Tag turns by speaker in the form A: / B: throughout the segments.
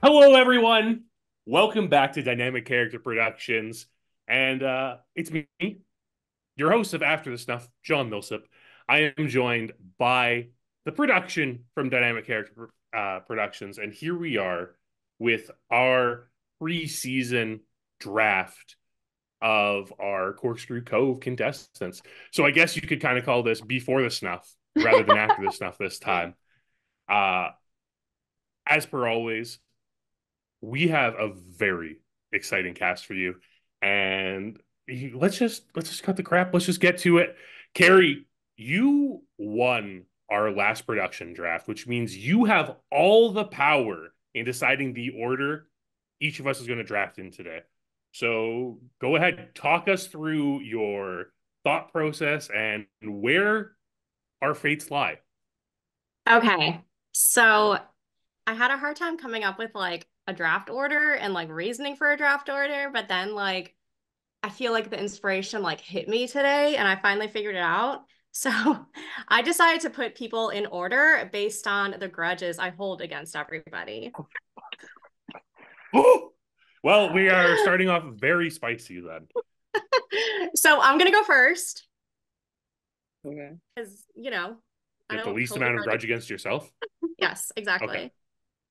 A: Hello, everyone. Welcome back to Dynamic Character Productions. And it's me, your host of After the Snuff, John Millsip. I am joined by the production from Dynamic Character Productions. And here we are with our preseason draft of our Corkscrew Cove contestants. So I guess you could kind of call this before the snuff rather than after the snuff this time. Uh, as per always, we have a very exciting cast for you. And let's just cut the crap. Let's just get to it. Carrie, you won our last production draft, which means you have all the power in deciding the order each of us is going to draft in today. So go ahead, talk us through your thought process and where our fates lie.
B: Okay. So I had a hard time coming up with like a draft order and like reasoning for a draft order, but then like I feel like the inspiration like hit me today and I finally figured it out. So I decided to put people in order based on the grudges I hold against everybody.
A: Well, we are starting off very spicy then.
B: So I'm gonna go first
C: Okay.
B: because I
A: With the
B: don't
A: least
B: hold a
A: amount of
B: grudge.
A: grudge against yourself?
B: Yes,
A: Okay.
B: exactly.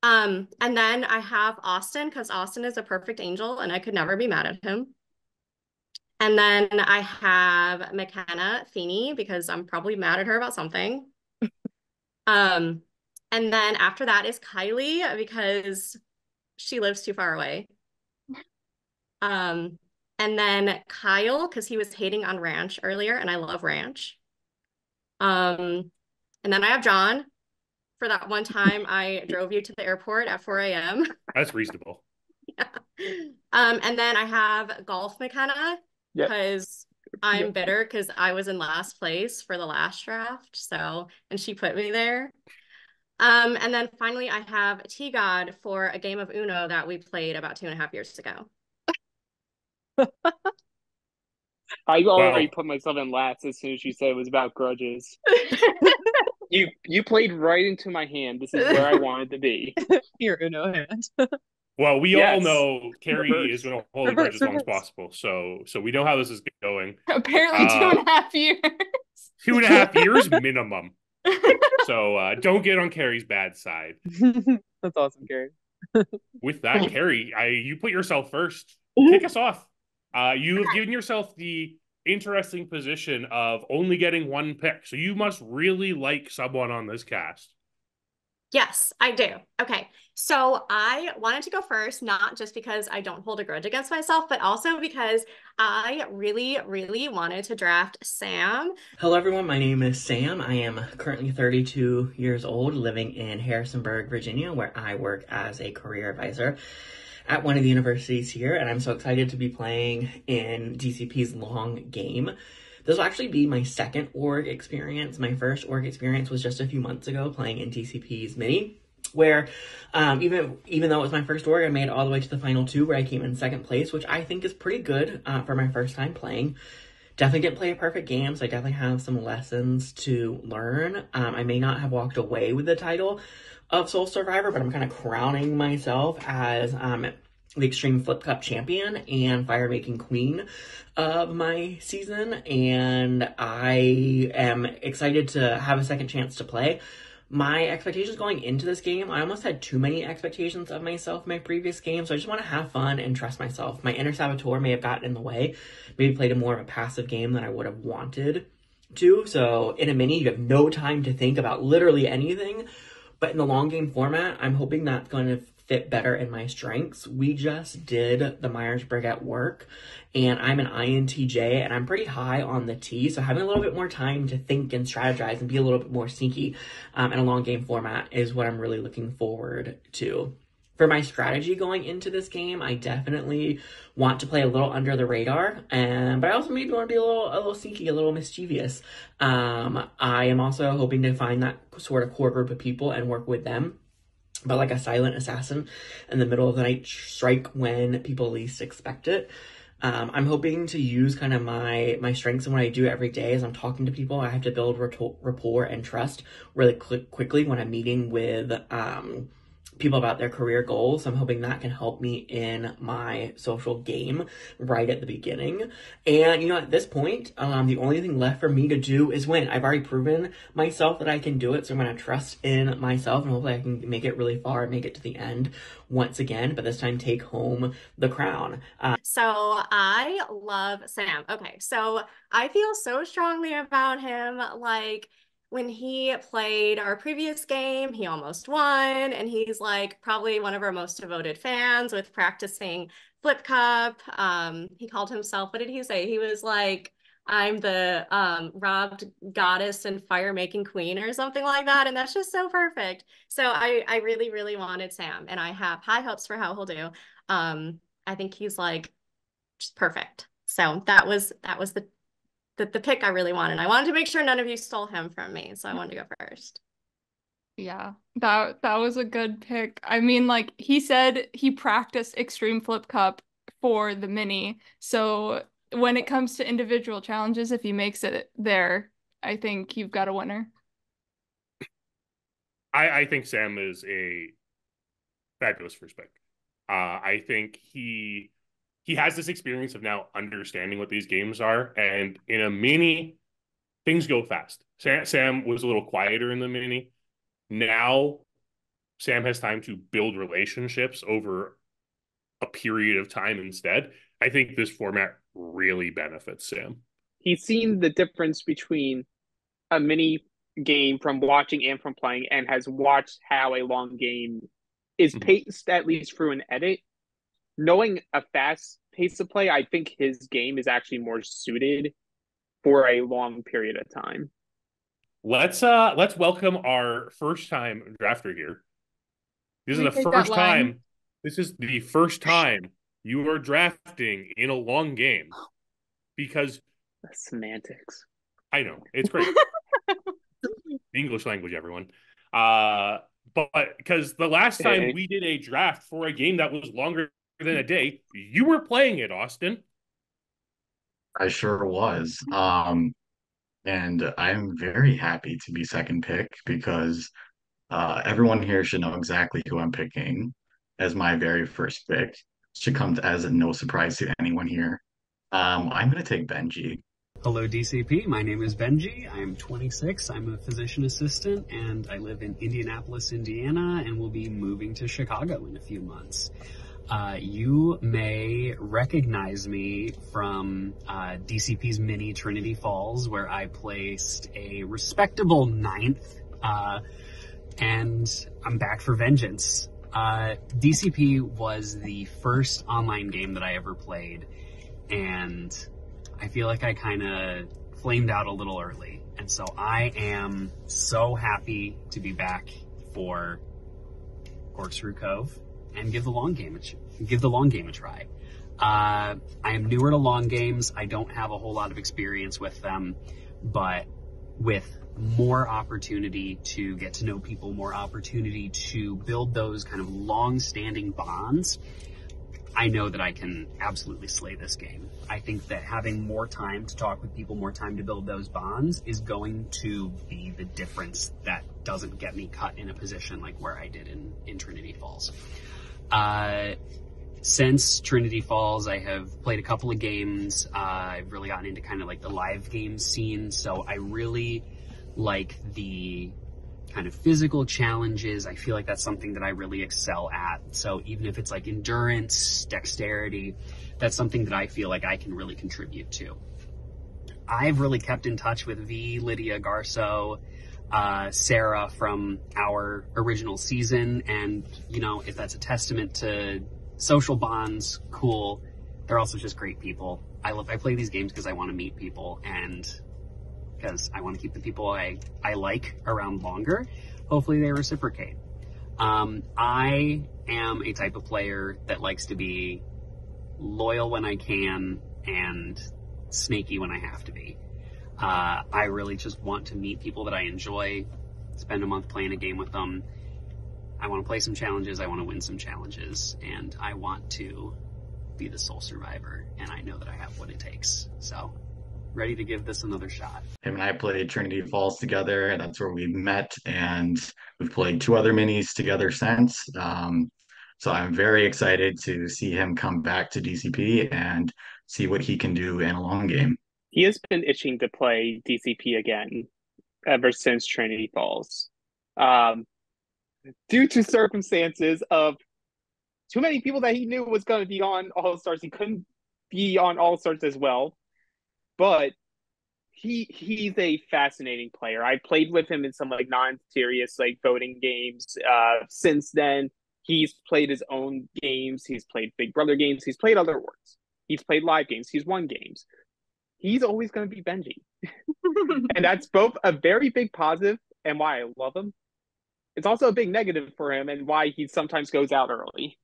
B: And then I have Austin because Austin is a perfect angel and I could never be mad at him. And then I have McKenna Feeney because I'm probably mad at her about something. Um, and then after that is Kylie because she lives too far away. Um, and then Kyle because he was hating on Ranch earlier, and I love Ranch. Um, and then I have John for that one time I drove you to the airport at 4 a.m.
A: That's reasonable.
B: Yeah. And then I have Golf McKenna
C: Yep.
B: because I'm
C: Yep.
B: bitter because I was in last place for the last draft. So, and she put me there. And then finally I have T God for a game of Uno that we played about 2.5 years ago.
C: I already
A: Well,
C: put myself in last as soon as you said it was about grudges. You played right into my hand. This is where I wanted to be.
D: Your Uno hand.
A: well, we all
C: Yes.
A: know Carrie is
C: Reverse.
A: going to hold the grudge
D: Reverse,
A: as long as
D: reverse.
A: possible. So we know how this is going.
D: Apparently two
A: Uh,
D: and a half years.
A: 2.5 years minimum. So don't get on Carrie's bad side.
D: That's awesome, Gary.
A: With that, Carrie, you put yourself first. Kick us off. You have given yourself the interesting position of only getting one pick. So you must really like someone on this cast.
B: Yes, I do. Okay. So I wanted to go first, not just because I don't hold a grudge against myself, but also because I really, really wanted to draft Sam.
E: Hello, everyone. My name is Sam. I am currently 32 years old, living in Harrisonburg, Virginia, where I work as a career advisor at one of the universities here. And I'm so excited to be playing in DCP's long game. This will actually be my second org experience. My first org experience was just a few months ago playing in DCP's mini, where even though it was my first org, I made it all the way to the final two where I came in second place, which I think is pretty good for my first time playing. Definitely didn't play a perfect game, so I definitely have some lessons to learn. I may not have walked away with the title of Soul Survivor, but I'm kind of crowning myself as the Extreme Flip Cup champion and fire making queen of my season, and I am excited to have a second chance to play. My expectations going into this game, I almost had too many expectations of myself in my previous game, so I just want to have fun and trust myself. My inner saboteur may have gotten in the way, maybe played a more of a passive game than I would have wanted to. So in a mini, you have no time to think about literally anything, but in the long game format, I'm hoping that's going to fit better in my strengths. We just did the Myers-Briggs at work, and I'm an INTJ, and I'm pretty high on the T, so having a little bit more time to think and strategize and be a little bit more sneaky in a long game format is what I'm really looking forward to. For my strategy going into this game, I definitely want to play a little under the radar, but I also maybe want to be a little sneaky, a little mischievous. I am also hoping to find that sort of core group of people and work with them, but like a silent assassin in the middle of the night strike when people least expect it. I'm hoping to use kind of my strengths and what I do every day as I'm talking to people. I have to build rapport and trust really quickly when I'm meeting with people about their career goals. I'm hoping that can help me in my social game right at the beginning. And, at this point, the only thing left for me to do is win. I've already proven myself that I can do it, so I'm going to trust in myself, and hopefully I can make it really far and make it to the end once again, but this time take home the crown.
B: So I love Sam. Okay, so I feel so strongly about him. Like, when he played our previous game, he almost won, and he's like probably one of our most devoted fans with practicing Flip Cup. He called himself, what did he say? He was like, I'm the robbed goddess and fire making queen or something like that. And that's just so perfect. So I really, really wanted Sam, and I have high hopes for how he'll do. I think he's like just perfect. So that was the pick I really wanted. I wanted to make sure none of you stole him from me, so I wanted to go first.
F: Yeah, that was a good pick. I mean, like, he said he practiced Extreme Flip Cup for the mini, so when it comes to individual challenges, if he makes it there, I think you've got a winner.
A: I think Sam is a fabulous first pick. I think he has this experience of now understanding what these games are, and in a mini, things go fast. Sam was a little quieter in the mini. Now, Sam has time to build relationships over a period of time instead. I think this format really benefits Sam.
C: He's seen the difference between a mini game from watching and from playing, and has watched how a long game is paced, at least through an edit. Knowing a fast pace of play, I think his game is actually more suited for a long period of time.
A: Let's welcome our first time drafter here. This is the first time you are drafting in a long game, because
C: the semantics.
A: I know, it's great. English language, everyone. But because the last time we did a draft for a game that was longer than a day, you were playing it, Austin.
G: I sure was. And I'm very happy to be second pick, because everyone here should know exactly who I'm picking as my very first pick. Should come as no surprise to anyone here. I'm going to take Benji.
H: Hello, DCP. My name is Benji. I'm 26. I'm a physician assistant, and I live in Indianapolis, Indiana, and will be moving to Chicago in a few months. You may recognize me from DCP's mini Trinity Falls, where I placed a respectable 9th, and I'm back for vengeance. DCP was the first online game that I ever played, and I feel like I kind of flamed out a little early. And so I am so happy to be back for Corkscrew Cove and give the long game a try. I am newer to long games. I don't have a whole lot of experience with them, but with more opportunity to get to know people, more opportunity to build those kind of long-standing bonds, I know that I can absolutely slay this game. I think that having more time to talk with people, more time to build those bonds, is going to be the difference that doesn't get me cut in a position like where I did in Trinity Falls. Since Trinity Falls, I have played a couple of games. I've really gotten into kind of like the live game scene, so I really like the kind of physical challenges. I feel like that's something that I really excel at. So even if it's like endurance, dexterity, that's something that I feel like I can really contribute to. I've really kept in touch with V, Lydia, Garsow, Sarah from our original season, and if that's a testament to social bonds, cool. They're also just great people. I play these games because I want to meet people, and because I want to keep the people I like around longer. Hopefully they reciprocate. I am a type of player that likes to be loyal when I can and snaky when I have to be. I really just want to meet people that I enjoy, spend a month playing a game with them. I want to play some challenges, I want to win some challenges, and I want to be the sole survivor, and I know that I have what it takes. So ready to give this another shot.
G: Him and I played Trinity Falls together, and that's where we met, and we've played 2 other minis together since. So I'm very excited to see him come back to DCP and see what he can do in a long game.
C: He has been itching to play DCP again ever since Trinity Falls. Due to circumstances of too many people that he knew was going to be on All-Stars, he couldn't be on All-Stars as well. But he's a fascinating player. I played with him in some like non-serious like voting games. Since then, he's played his own games. He's played Big Brother games. He's played other awards. He's played live games. He's won games. He's always going to be Benji. And that's both a very big positive and why I love him. It's also a big negative for him and why he sometimes goes out early.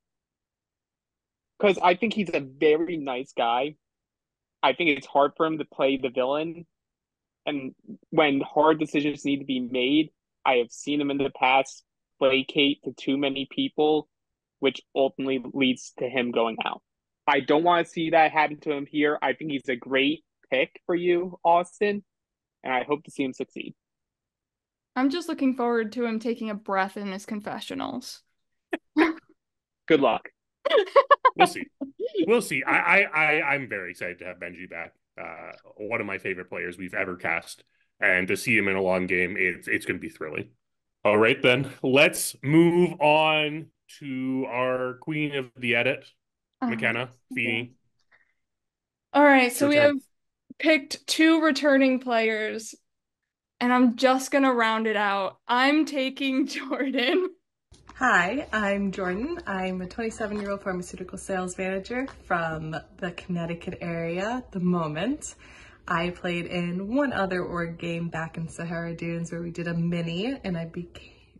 C: Because I think he's a very nice guy. I think it's hard for him to play the villain. And when hard decisions need to be made, I have seen him in the past placate to too many people, which ultimately leads to him going out. I don't want to see that happen to him here. I think he's a great pick for you, Austin, and I hope to see him succeed.
F: I'm just looking forward to him taking a breath in his confessionals.
C: Good luck.
A: We'll see. We'll see. I'm very excited to have Benji back. One of my favorite players we've ever cast, and to see him in a long game, it's going to be thrilling. All right, then let's move on to our queen of the edit, McKenna Feeney.
F: All right, so we have picked 2 returning players, and I'm just gonna round it out. I'm taking Jordyn.
I: Hi, I'm Jordyn. I'm a 27-year-old pharmaceutical sales manager from the Connecticut area at the moment. I played in one other org game back in Sahara Dunes where we did a mini, and I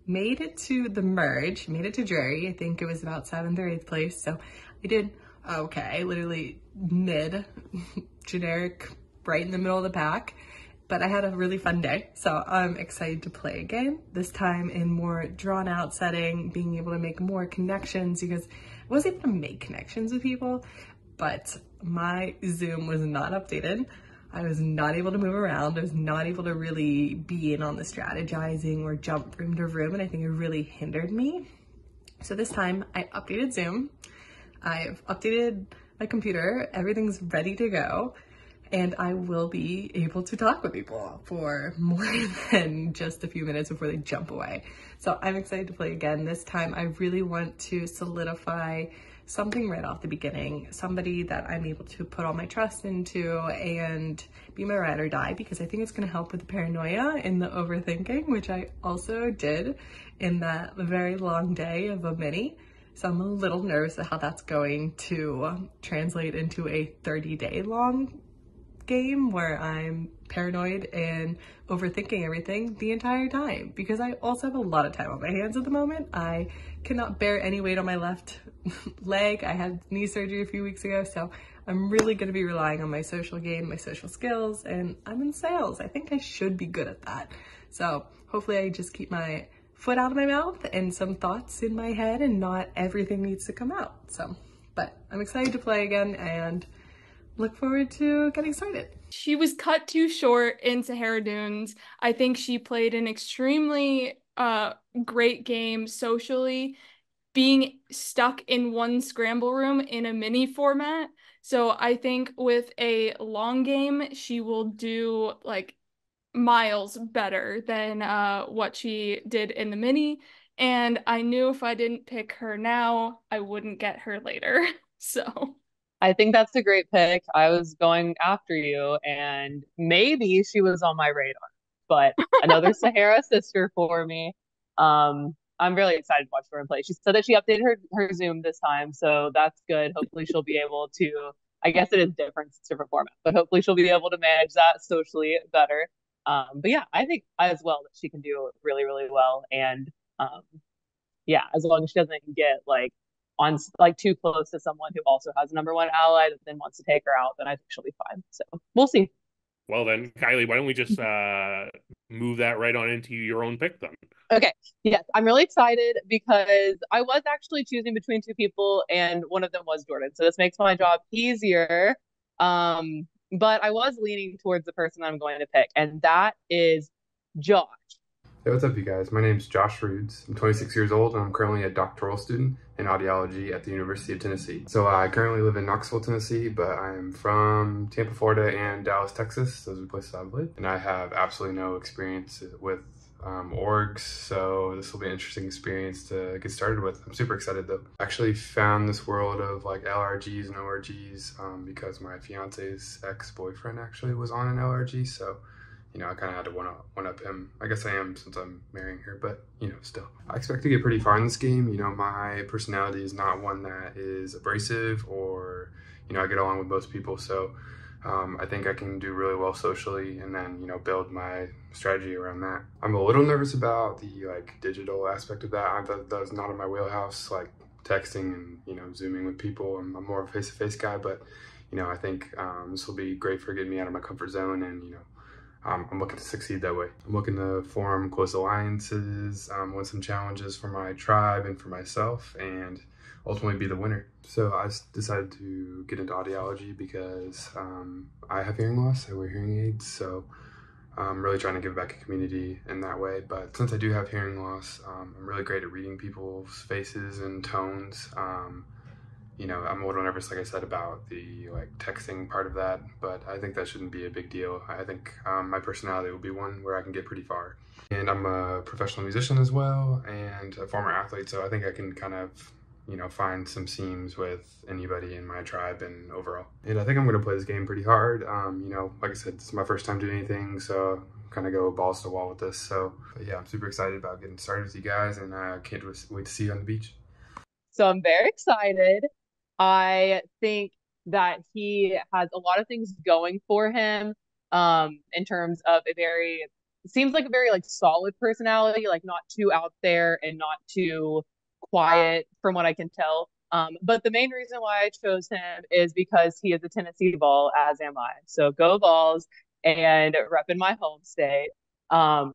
I: made it to the merge, made it to jury. I think it was about 7th or 8th place, so I did okay, literally mid, generic, right in the middle of the pack. But I had a really fun day, so I'm excited to play again, this time in more drawn out setting, being able to make more connections, because I was able to make connections with people, but my Zoom was not updated. I was not able to move around. I was not able to really be in on the strategizing or jump room to room, and I think it really hindered me. So this time I updated Zoom. I've updated my computer. Everything's ready to go. And I will be able to talk with people for more than just a few minutes before they jump away. So I'm excited to play again. This time I really want to solidify something right off the beginning, somebody that I'm able to put all my trust into and be my ride or die, because I think it's going to help with the paranoia and the overthinking, which I also did in that very long day of a mini. So I'm a little nervous at how that's going to translate into a 30-day long game where I'm paranoid and overthinking everything the entire time, because I also have a lot of time on my hands at the moment. I cannot bear any weight on my left leg. I had knee surgery a few weeks ago, so I'm really going to be relying on my social game, my social skills, and I'm in sales. I think I should be good at that. So hopefully I just keep my foot out of my mouth and some thoughts in my head, and not everything needs to come out. So, but I'm excited to play again and look forward to getting started.
F: She was cut too short in Sahara Dunes. I think she played an extremely great game socially, being stuck in one scramble room in a mini format. So I think with a long game, she will do like miles better than what she did in the mini. And I knew if I didn't pick her now, I wouldn't get her later. So
D: I think that's a great pick. I was going after you, and maybe she was on my radar, but another Sahara sister for me. I'm really excited to watch her play. She said that she updated her Zoom this time, so that's good. Hopefully she'll be able to, I guess it is different, it's different format, but hopefully she'll be able to manage that socially better. But yeah, I think as well that she can do really, really well. And yeah, as long as she doesn't get like on like too close to someone who also has a #1 ally that then wants to take her out, then I think she'll be fine. So we'll see.
A: Well then, Kylie, why don't we just move that right on into your own pick then?
D: Okay. Yes, I'm really excited because I was actually choosing between 2 people, and one of them was Jordyn. So this makes my job easier. but I was leaning towards the person I'm going to pick, and that is Josh.
J: Hey, what's up, you guys? My name is Josh Roods. I'm 26 years old, and I'm currently a doctoral student in audiology at the University of Tennessee. So I currently live in Knoxville, Tennessee, but I'm from Tampa, Florida, and Dallas, Texas. Those are the places I've lived. And I have absolutely no experience with orgs, so this will be an interesting experience to get started with. I'm super excited though. I actually found this world of like LRGs and ORGs because my fiance's ex-boyfriend actually was on an LRG, so you know, I kind of had to one up him. I guess I am since I'm marrying her, but you know, still. I expect to get pretty far in this game. You know, my personality is not one that is abrasive or, you know, I get along with most people, so I think I can do really well socially and then, you know, build my strategy around that. I'm a little nervous about the like digital aspect of that. That's not in my wheelhouse, like texting and, you know, Zooming with people. I'm more of a face-to-face guy, but, you know, I think this will be great for getting me out of my comfort zone and, you know, I'm looking to succeed that way. I'm looking to form close alliances, win some challenges for my tribe and for myself, and ultimately be the winner. So I decided to get into audiology because I have hearing loss, I wear hearing aids, so I'm really trying to give back to the community in that way. But since I do have hearing loss, I'm really great at reading people's faces and tones. You know, I'm a little nervous, like I said, about the like texting part of that, but I think that shouldn't be a big deal. I think my personality will be one where I can get pretty far. And I'm a professional musician as well and a former athlete, so I think I can kind of, you know, find some seams with anybody in my tribe and overall. And I think I'm going to play this game pretty hard. You know, like I said, this is my first time doing anything, so kind of go balls to the wall with this. So but yeah, I'm super excited about getting started with you guys, and I can't wait to see you on the beach.
D: So I'm very excited. I think that he has a lot of things going for him in terms of seems like a very like solid personality, like not too out there and not too quiet from what I can tell. But the main reason why I chose him is because he is a Tennessee Vol, as am I. So go Vols and repping my home state. I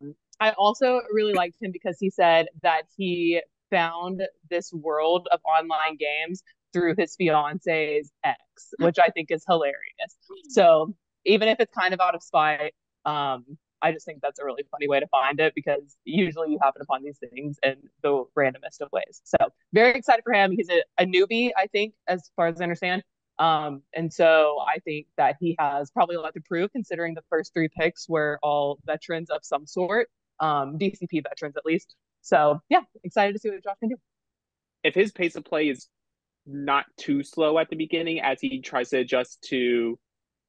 D: also really liked him because he said that he found this world of online games through his fiance's ex, which I think is hilarious. So even if it's kind of out of spite, I just think that's a really funny way to find it because usually you happen upon these things in the randomest of ways. So very excited for him. He's a newbie, I think, as far as I understand. And so I think that he has probably a lot to prove considering the first three picks were all veterans of some sort, DCP veterans at least. So yeah, excited to see what Josh can do.
C: If his pace of play is not too slow at the beginning as he tries to adjust to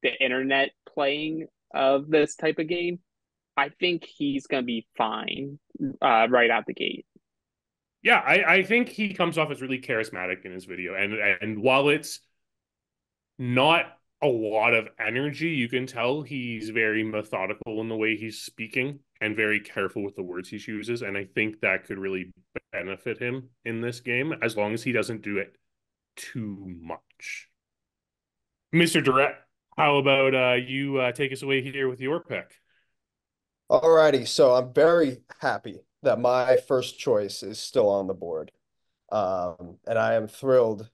C: the internet playing of this type of game, I think he's going to be fine right out the gate.
A: Yeah, I think he comes off as really charismatic in his video. And while it's not a lot of energy, you can tell he's very methodical in the way he's speaking and very careful with the words he chooses. And I think that could really benefit him in this game as long as he doesn't do it too much. Mr. Durrett, how about you take us away here with your pick?
K: Alrighty, so I'm very happy that my first choice is still on the board. And I am thrilled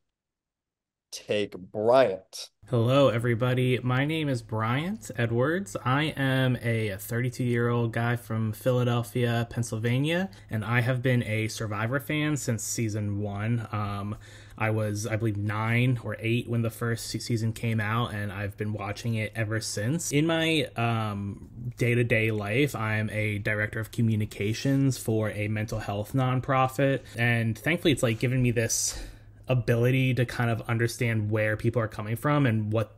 K: to take Bryant.
L: Hello, everybody. My name is Bryant Edwards. I am a 32-year-old guy from Philadelphia, Pennsylvania, and I have been a Survivor fan since season 1. I was, I believe, 9 or 8 when the first season came out, and I've been watching it ever since. In my day-to-day life, I'm a director of communications for a mental health nonprofit, and thankfully it's like given me this ability to kind of understand where people are coming from and what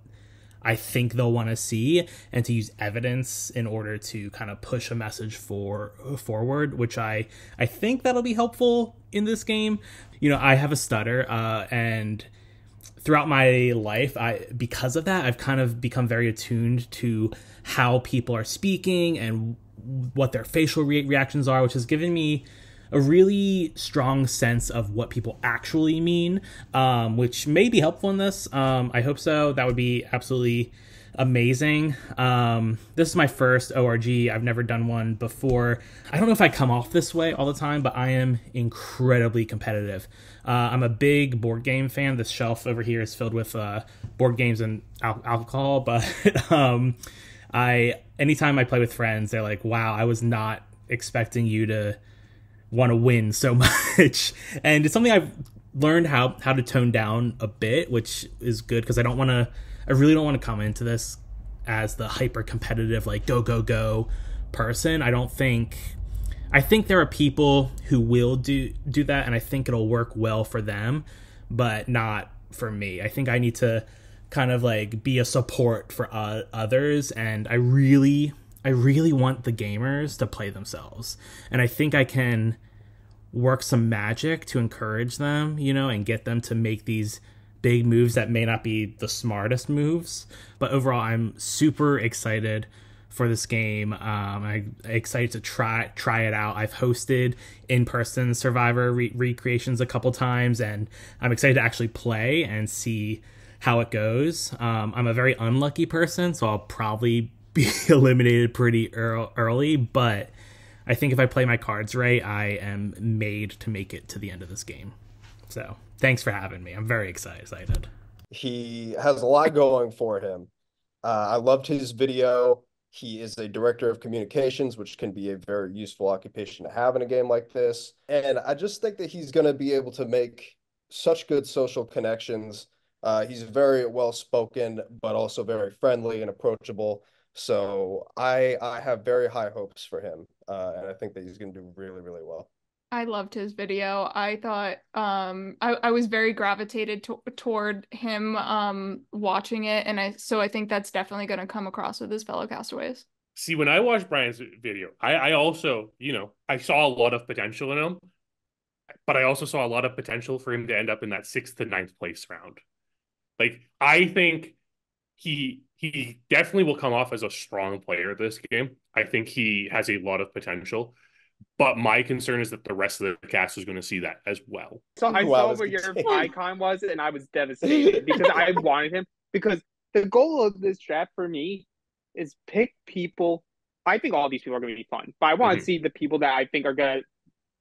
L: I think they'll want to see, and to use evidence in order to kind of push a message forward, which I think that'll be helpful in this game. You know, I have a stutter, and throughout my life, because of that, I've kind of become very attuned to how people are speaking and what their facial reactions are, which has given me a really strong sense of what people actually mean, which may be helpful in this. I hope so. That would be absolutely amazing. This is my first ORG. I've never done one before. I don't know if I come off this way all the time, but I am incredibly competitive. I'm a big board game fan. This shelf over here is filled with board games and alcohol, but anytime I play with friends, they're like, wow, I was not expecting you to want to win so much. And it's something I've learned how to tone down a bit, which is good because I really don't want to come into this as the hyper competitive, like go person. I think there are people who will do that, and I think it'll work well for them, but not for me. I think I need to kind of like be a support for others, and I really want the gamers to play themselves, and I think I can work some magic to encourage them, and get them to make these big moves that may not be the smartest moves. But overall, I'm super excited for this game. I'm excited to try it out. I've hosted in-person Survivor recreations a couple times, and I'm excited to actually play and see how it goes. I'm a very unlucky person, so I'll probably be eliminated pretty early, but I think if I play my cards right, I am made to make it to the end of this game. So thanks for having me. I'm very excited.
K: He has a lot going for him. I loved his video. He is a director of communications, which can be a very useful occupation to have in a game like this. And I just think that he's going to be able to make such good social connections. He's very well-spoken, but also very friendly and approachable. So I have very high hopes for him, and I think that he's going to do really, really well.
F: I loved his video. I thought I was very gravitated toward him watching it, and I think that's definitely going to come across with his fellow castaways.
A: See, when I watched Brian's video, I also, I saw a lot of potential in him, but I also saw a lot of potential for him to end up in that 6th to 9th place round. Like, I think he definitely will come off as a strong player this game. I think he has a lot of potential. But my concern is that the rest of the cast is going to see that as well.
C: So I saw where your icon was, and I was devastated because I wanted him. Because the goal of this draft for me is pick people. I think all these people are going to be fun, but I want to see the people that I think are going to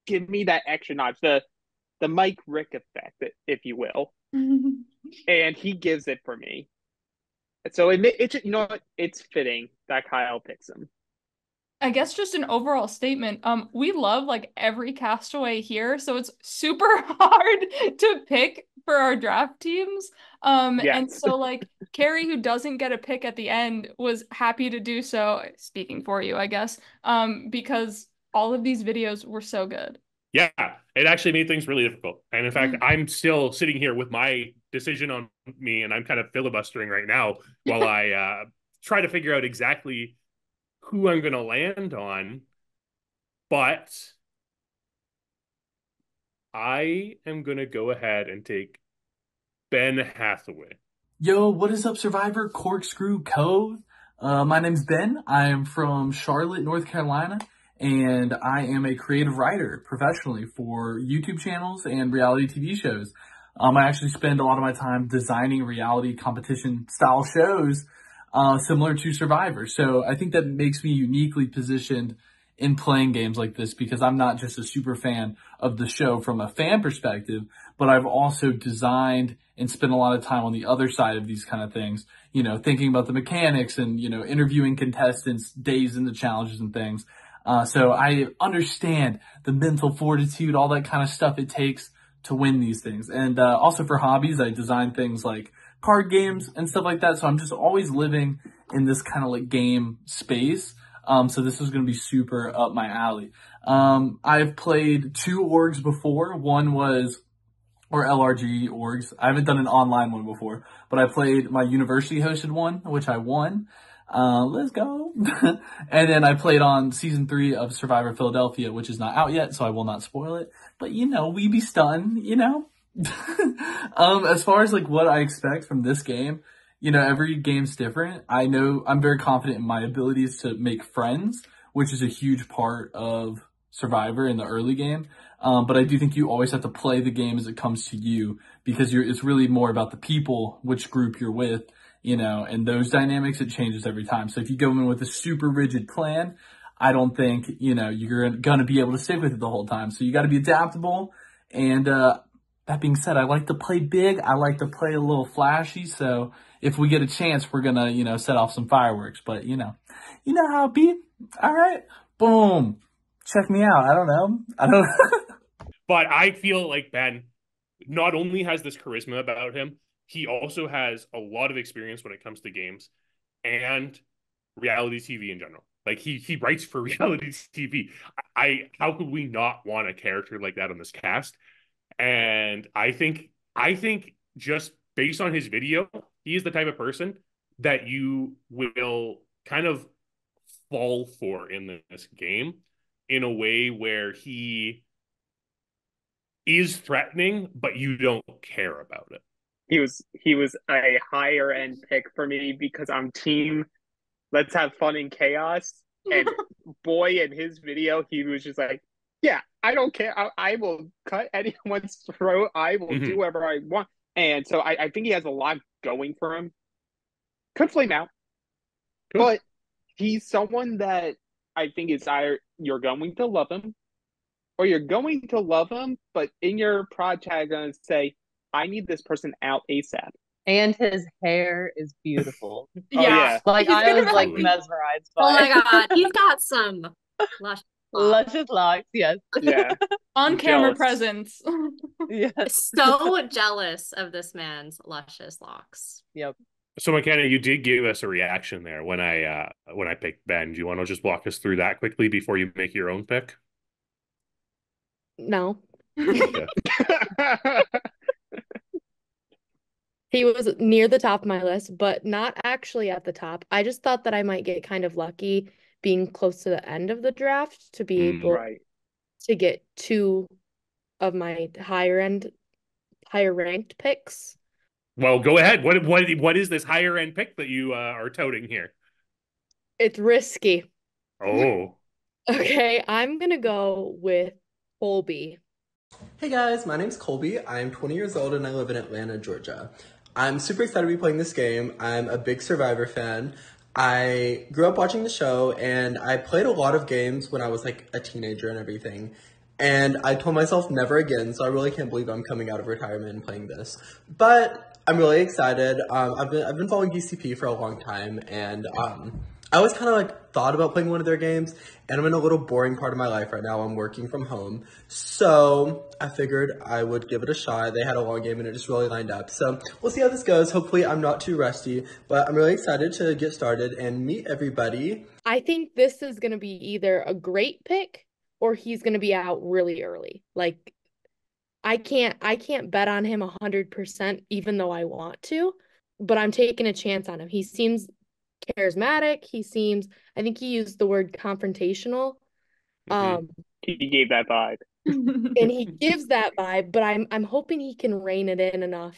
C: give me that extra notch, the Mike Rick effect, if you will. And he gives it for me. So it's fitting that Kyle picks him.
F: I guess just an overall statement. We love like every castaway here, so it's super hard to pick for our draft teams. Yes. And so like Carrie, who doesn't get a pick at the end, was happy to do so, speaking for you, I guess, because all of these videos were so good.
A: Yeah, it actually made things really difficult. And in fact, I'm still sitting here with my decision on me, and I'm kind of filibustering right now while I try to figure out exactly who I'm going to land on. But I am going to go ahead and take Ben Hathaway.
M: Yo, what is up, Survivor? Corkscrew, Cove. My name's Ben. I am from Charlotte, North Carolina, and I am a creative writer professionally for YouTube channels and reality TV shows. I actually spend a lot of my time designing reality competition style shows similar to Survivor. So I think that makes me uniquely positioned in playing games like this because I'm not just a super fan of the show from a fan perspective, but I've also designed and spent a lot of time on the other side of these kind of things, thinking about the mechanics and, interviewing contestants, days in the challenges and things. So I understand the mental fortitude, all that kind of stuff it takes to win these things. And also for hobbies, I design things like card games and stuff like that. So I'm just always living in this kind of like game space. So this is going to be super up my alley. I've played 2 orgs before. One was, or LRG orgs. I haven't done an online one before, but I played my university hosted one, which I won. Let's go. And then I played on season 3 of Survivor Philadelphia, which is not out yet, so I will not spoil it. But we be stunned, As far as like what I expect from this game, every game's different. I know I'm very confident in my abilities to make friends, which is a huge part of Survivor in the early game. But I do think you always have to play the game as it comes to you because it's really more about the people, which group you're with, and those dynamics, it changes every time. So if you go in with a super rigid plan, I don't think, you're going to be able to stick with it the whole time. So you got to be adaptable. And that being said, I like to play big. I like to play a little flashy. So if we get a chance, we're going to, set off some fireworks. But, you know how it be. All right. Boom. Check me out. I don't know.
A: But I feel like Ben not only has this charisma about him, he also has a lot of experience when it comes to games and reality TV in general. Like he writes for reality TV. How could we not want a character like that on this cast? And I think just based on his video, he is the type of person that you will kind of fall for in this game in a way where he is threatening, but you don't care about it.
C: He was a higher end pick for me because I'm team let's have fun and chaos. And boy, in his video, he was just like, yeah, I don't care. I will cut anyone's throat. I will do whatever I want. And so I think he has a lot going for him. Could flame out. Cool. But he's someone that I think is either you're going to love him or you're going to love him, but in your prod tag, going to say, I need this person out ASAP.
D: And his hair is beautiful.
B: Yeah.
D: Like, I was, like, mesmerized by
B: Oh, my God. He's got some
D: luscious locks, yes.
C: Yeah.
F: On-camera presence.
D: Yes.
B: So jealous of this man's luscious locks.
D: Yep.
A: So, McKenna, you did give us a reaction there when I picked Ben. Do you want to just walk us through that quickly before you make your own pick?
N: No.
A: Okay.
N: He was near the top of my list, but not actually at the top. I just thought that I might get kind of lucky being close to the end of the draft to be able to get two of my higher ranked picks.
A: Well, go ahead. What is this higher end pick that you are touting here?
N: It's risky.
A: Oh.
N: Okay, I'm gonna go with Kolby.
O: Hey guys, my name's Kolby. I'm 20 years old and I live in Atlanta, Georgia. I'm super excited to be playing this game. I'm a big Survivor fan. I grew up watching the show and I played a lot of games when I was like a teenager and everything. And I told myself never again, so I really can't believe I'm coming out of retirement and playing this. But I'm really excited. I've been following DCP for a long time, and I always kind of like thought about playing one of their games, and I'm in a little boring part of my life right now. I'm working from home, so I figured I would give it a shot. They had a long game, and it just really lined up. So we'll see how this goes. Hopefully I'm not too rusty, but I'm really excited to get started and meet everybody.
N: I think this is going to be either a great pick or he's going to be out really early. Like, I can't bet on him 100% even though I want to, but I'm taking a chance on him. He seems charismatic. I think he used the word confrontational.
C: He gave that vibe.
N: And he gives that vibe, but I'm hoping he can rein it in enough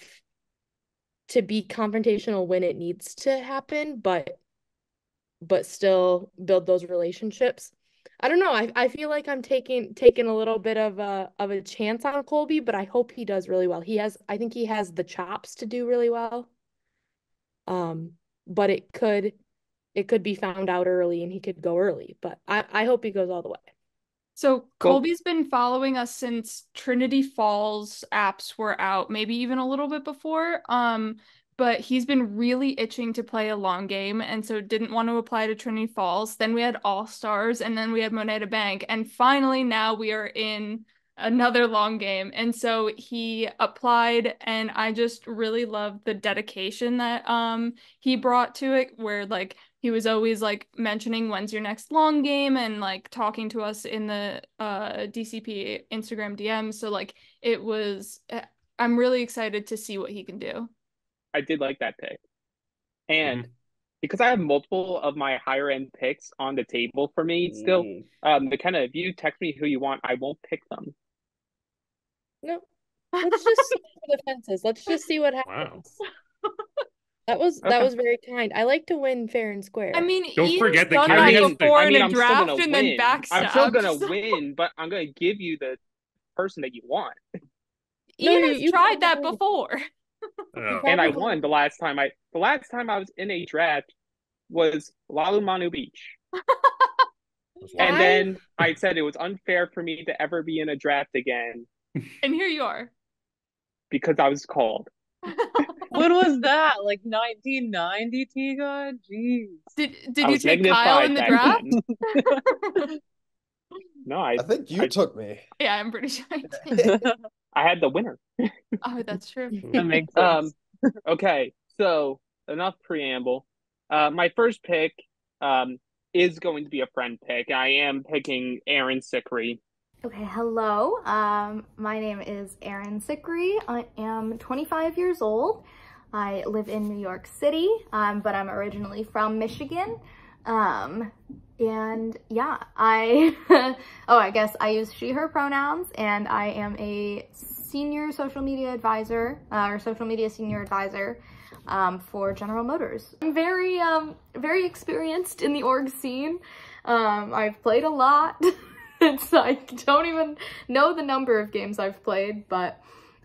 N: to be confrontational when it needs to happen, but still build those relationships. I don't know. I feel like I'm taking a little bit of a chance on Kolby, but I hope he does really well. I think he has the chops to do really well. But it could be found out early and he could go early, but I hope he goes all the way.
F: So Kolby's been following us since Trinity Falls apps were out, maybe even a little bit before. But he's been really itching to play a long game, and so didn't want to apply to Trinity Falls. Then we had All Stars, and then we had Moneta Bank, and finally now we are in another long game. And so he applied, and I just really love the dedication that he brought to it, where like he was always like mentioning when's your next long game and like talking to us in the DCP Instagram DMs. So like I'm really excited to see what he can do.
C: I did like that pick. And because I have multiple of my higher end picks on the table for me still, McKenna, if you text me who you want, I won't pick them.
N: No. Let's just see for the fences. Let's just see what happens. Wow. That was very kind. I like to win fair and square.
F: I mean,
A: don't forget the
F: before in a draft and then backstab.
C: I'm still gonna win, but I'm gonna give you the person that you want.
F: Ian has tried that before.
C: And I
F: Probably.
C: won the last time I was in a draft was Lalumanu Beach. And then I said it was unfair for me to ever be in a draft again.
F: And here you are.
C: Because I was called.
D: When was that? Like 1990, Tiga? Jeez.
F: Did you take Kyle in the draft?
C: No,
K: I think you took me.
F: Yeah, I'm pretty sure I did.
C: I had the winner.
F: Oh, that's true.
D: That makes sense.
C: Okay, so enough preamble. My first pick is going to be a friend pick. I am picking Erin Sickrey.
P: Okay, hello. My name is Erin Sickrey. I am 25 years old. I live in New York City, but I'm originally from Michigan. And yeah, I guess I use she, her pronouns, and I am a senior social media advisor, or social media senior advisor, for General Motors. I'm very experienced in the org scene. I've played a lot. I don't even know the number of games I've played, but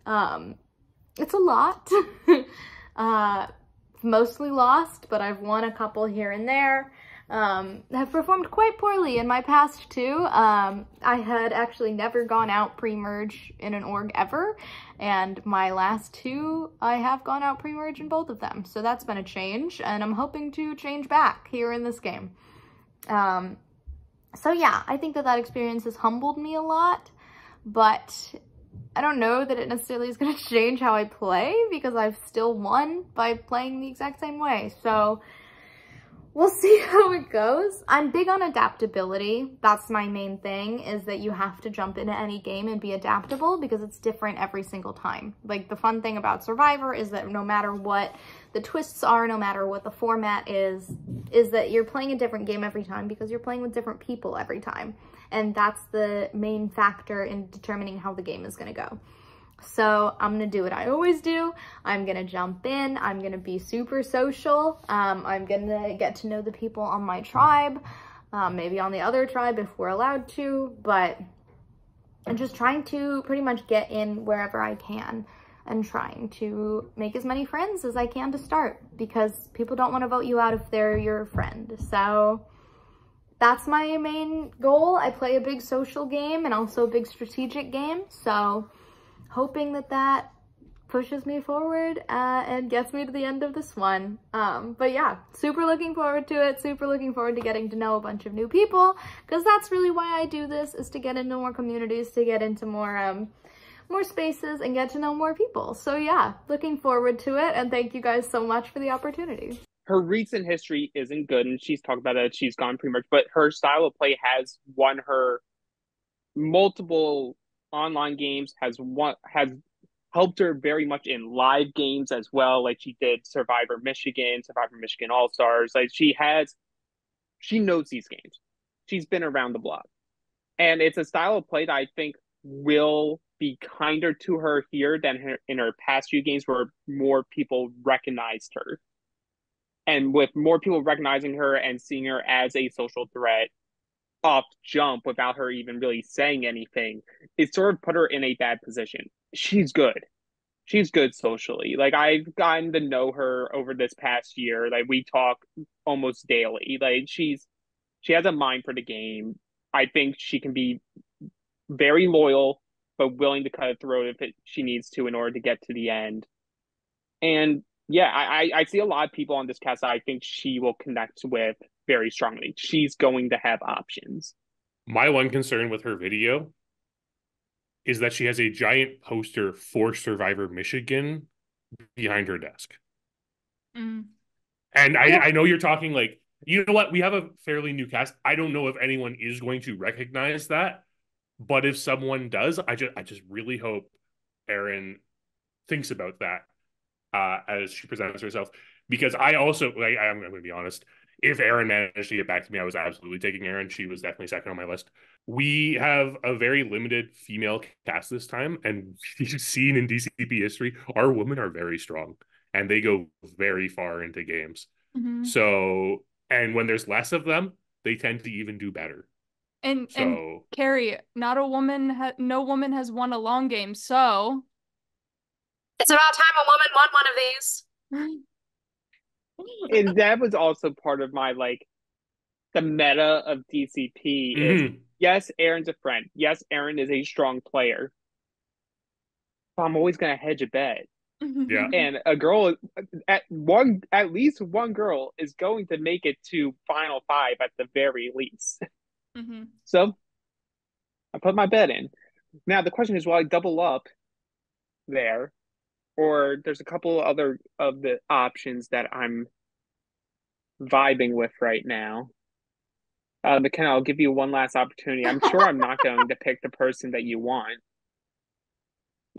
P: it's a lot. Mostly lost, but I've won a couple here and there. Have performed quite poorly in my past too. I had actually never gone out pre-merge in an org ever, and my last two I have gone out pre-merge in both of them, so that's been a change, and I'm hoping to change back here in this game. So yeah, I think that experience has humbled me a lot, but I don't know that it necessarily is going to change how I play, because I've still won by playing the exact same way. So we'll see how it goes. I'm big on adaptability. That's my main thing, is that you have to jump into any game and be adaptable, because it's different every single time. Like, the fun thing about Survivor is that no matter what the twists are, no matter what the format is that you're playing a different game every time, because you're playing with different people every time. And that's the main factor in determining how the game is going to go. So I'm going to do what I always do. I'm going to jump in. I'm going to be super social. I'm going to get to know the people on my tribe, maybe on the other tribe if we're allowed to, but I'm just trying to pretty much get in wherever I can and trying to make as many friends as I can to start, because people don't want to vote you out if they're your friend. So that's my main goal. I play a big social game and also a big strategic game, so hoping that pushes me forward and gets me to the end of this one. But yeah, super looking forward to it. Super looking forward to getting to know a bunch of new people, because that's really why I do this, is to get into more communities, to get into more spaces and get to know more people. So yeah, looking forward to it, and thank you guys so much for the opportunity.
C: Her recent history isn't good, and she's talked about that she's gone pre-merge, but her style of play has won her multiple online games, has helped her very much in live games as well. Like, she did Survivor Michigan All-Stars. Like, she knows these games. She's been around the block. And it's a style of play that I think will be kinder to her here than in her past few games, where more people recognized her. And with more people recognizing her and seeing her as a social threat off jump without her even really saying anything, it sort of put her in a bad position. She's good. She's good socially. Like, I've gotten to know her over this past year. Like, we talk almost daily. Like, she has a mind for the game. I think she can be very loyal, but willing to cut a throat if she needs to in order to get to the end. And yeah, I see a lot of people on this cast that I think she will connect with very strongly. She's going to have options.
A: My one concern with her video is that she has a giant poster for Survivor Michigan behind her desk. And I know you're talking like, you know what? We have a fairly new cast. I don't know if anyone is going to recognize that, but if someone does, I just really hope Erin thinks about that as she presents herself, because I also, like, I'm going to be honest, if Erin managed to get back to me, I was absolutely taking Erin. She was definitely second on my list. We have a very limited female cast this time, and you've seen in DCP history, our women are very strong, and they go very far into games. So, and when there's less of them, they tend to even do better.
F: And Carrie, no woman has won a long game, so
B: It's about time a woman won one of these.
C: And that was also part of my the meta of DCP is yes, Erin's a friend. Yes, Erin is a strong player. But I'm always gonna hedge a bet.
A: Yeah.
C: And a girl at least one girl is going to make it to final 5 at the very least. So I put my bet in. Now the question is, will I double up there? Or there's a couple other of the options that I'm vibing with right now. McKenna, I'll give you one last opportunity. I'm sure I'm not going to pick the person that you want.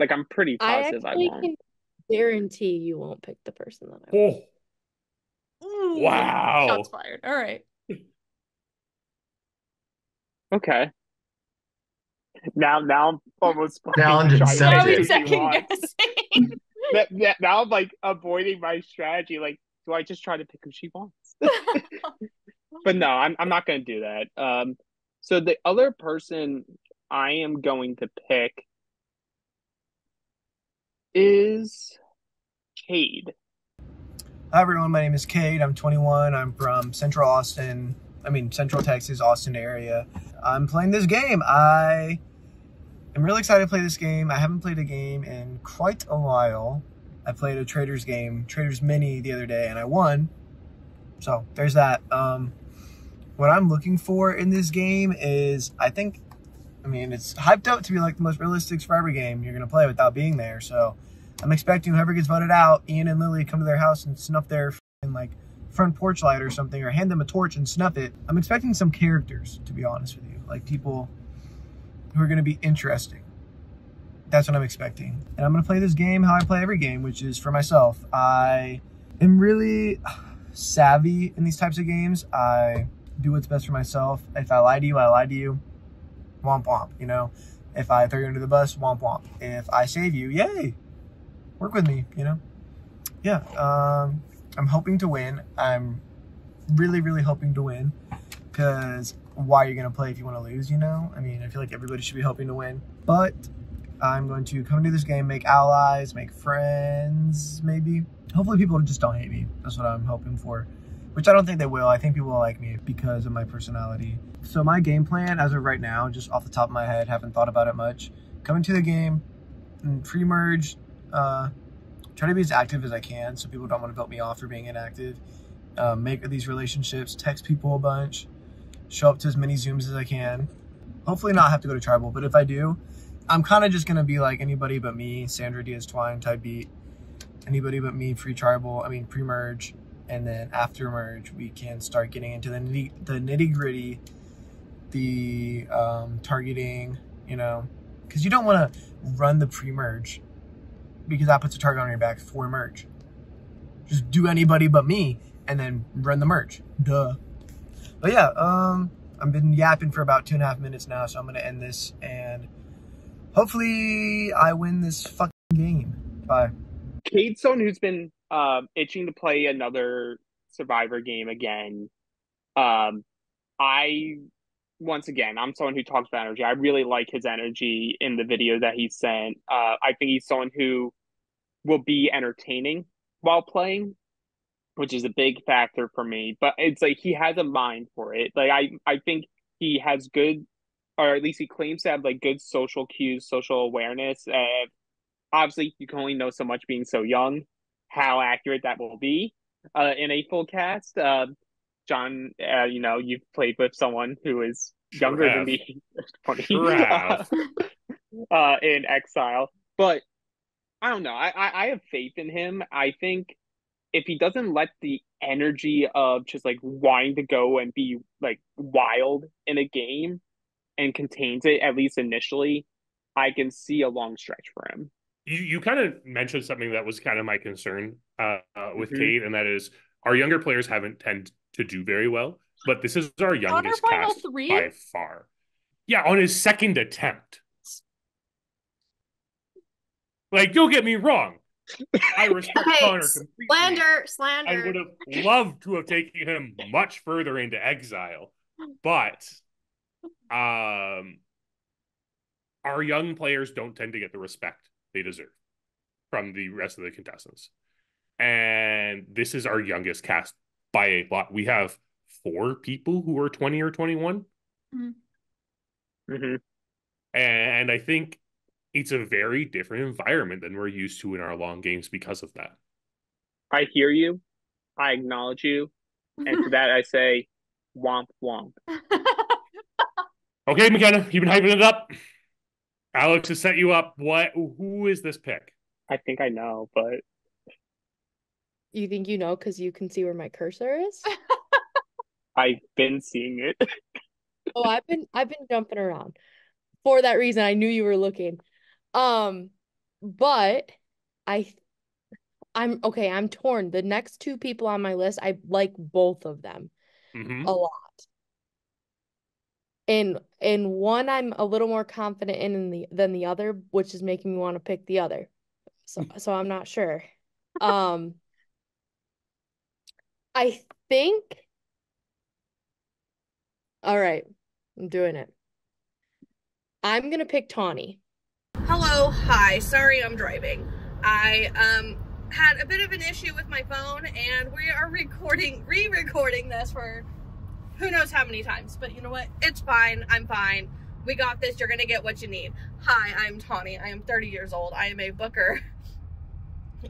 C: I'm pretty positive I won't.
N: Can guarantee you won't pick the person that I want.
A: Oh. Wow.
F: Shots fired. All right.
C: Okay. Now I'm almost
G: now I'm just
C: now I'm avoiding my strategy. Do I just try to pick who she wants? But no, I'm not going to do that. So the other person I am going to pick is Cade.
Q: Hi everyone, my name is Cade. I'm 21. I'm from Central Texas, Austin area. I'm playing this game. I am really excited to play this game. I haven't played a game in quite a while. I played a Traders game, Traders Mini the other day, and I won. So there's that. What I'm looking for in this game is, it's hyped up to be the most realistic Survivor game you're going to play without being there. So I'm expecting whoever gets voted out, Ian and Lilly, come to their house and snuff their front porch light or something, or hand them a torch and snuff it. I'm expecting some characters, to be honest with you, people who are going to be interesting. That's what I'm expecting. And I'm going to play this game how I play every game, which is for myself. I am really savvy in these types of games. I do what's best for myself. If I lie to you, I lie to you. Womp womp, If I throw you under the bus, womp womp. If I save you, yay. Work with me, Yeah, I'm hoping to win. I'm really, really hoping to win, because why are you going to play if you want to lose, I feel like everybody should be hoping to win. But I'm going to come into this game, make allies, make friends, maybe. Hopefully people just don't hate me. That's what I'm hoping for, which I don't think they will. I think people will like me because of my personality. So my game plan as of right now, just off the top of my head, haven't thought about it much. Come into the game, pre-merge, try to be as active as I can so people don't want to vote me off for being inactive. Make these relationships, text people a bunch, show up to as many Zooms as I can. Hopefully not have to go to Tribal, but if I do, I'm kind of just going to be like anybody but me, Sandra Diaz Twine type beat. Anybody but me, pre-merge, and then after merge, we can start getting into the nitty-gritty, the targeting, because you don't want to run the pre-merge, because that puts a target on your back for merge. Just do anybody but me, and then run the merge. Duh. But yeah, I've been yapping for about 2.5 minutes now, so I'm going to end this, and hopefully I win this fucking game. Bye.
C: Cade's someone who's been itching to play another Survivor game again. I'm someone who talks about energy. I really like his energy in the video that he sent. I think he's someone who will be entertaining while playing, which is a big factor for me. But it's he has a mind for it. I think he has good, or at least he claims to have good social cues, social awareness. Obviously, you can only know so much being so young, how accurate that will be in a full cast. John, you've played with someone who is younger than me, 20, in Exile. But I don't know. I have faith in him. I think if he doesn't let the energy of just wanting to go and be wild in a game and contains it, at least initially, I can see a long stretch for him.
A: You kind of mentioned something that was kind of my concern with Cade, and that is our younger players haven't tend to do very well, but this is our youngest cast by far. Yeah, on his second attempt. Don't get me wrong. I respect Connor completely.
B: Slander.
A: I would have loved to have taken him much further into Exile, but our young players don't tend to get the respect they deserve. from the rest of the contestants. And this is our youngest cast by a lot. We have 4 people who are 20 or 21.
C: Mm-hmm.
A: And I think it's a very different environment than we're used to in our long games because of that.
C: I hear you. I acknowledge you. And to that I say, womp womp.
A: Okay, McKenna, you've been hyping it up. Alex has set you up. Who is this pick?
C: I think I know, but
N: You think you know because you can see where my cursor is?
C: I've been seeing it.
N: Oh, I've been jumping around. For that reason, I knew you were looking. But I'm okay, I'm torn. The next 2 people on my list, I like both of them a lot. And one I'm a little more confident in than the other, which is making me want to pick the other. So I'm not sure. I think. All right, I'm doing it. I'm gonna pick Tawni.
R: Hello, hi. Sorry, I'm driving. I had a bit of an issue with my phone, and we are re-recording this for who knows how many times. But you know what? It's fine. I'm fine. We got this. You're gonna get what you need. Hi, I'm Tawni. I am 30 years old. I am a booker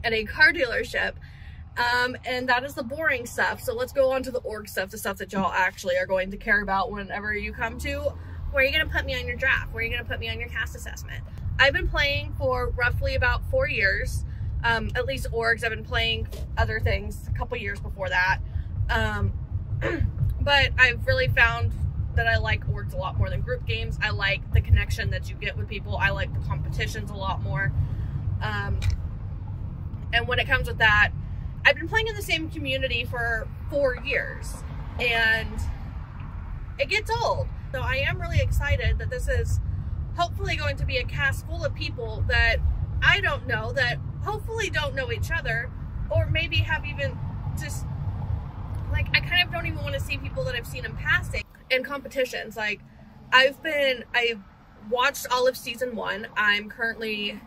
R: at a car dealership. And that is the boring stuff. So let's go on to the org stuff, the stuff that y'all actually are going to care about whenever you come to where are you going to put me on your draft? Where are you going to put me on your cast assessment? I've been playing for roughly about 4 years, at least orgs. I've been playing other things a couple years before that. But I've really found that I like orgs a lot more than group games. I like the connection that you get with people. I like the competitions a lot more. And when it comes with that, I've been playing in the same community for 4 years, and it gets old. So I am really excited that this is hopefully going to be a cast full of people that I don't know, that hopefully don't know each other, or maybe have even just, like, I kind of don't even want to see people that I've seen in passing in competitions. Like, I've watched all of season 1. I'm currently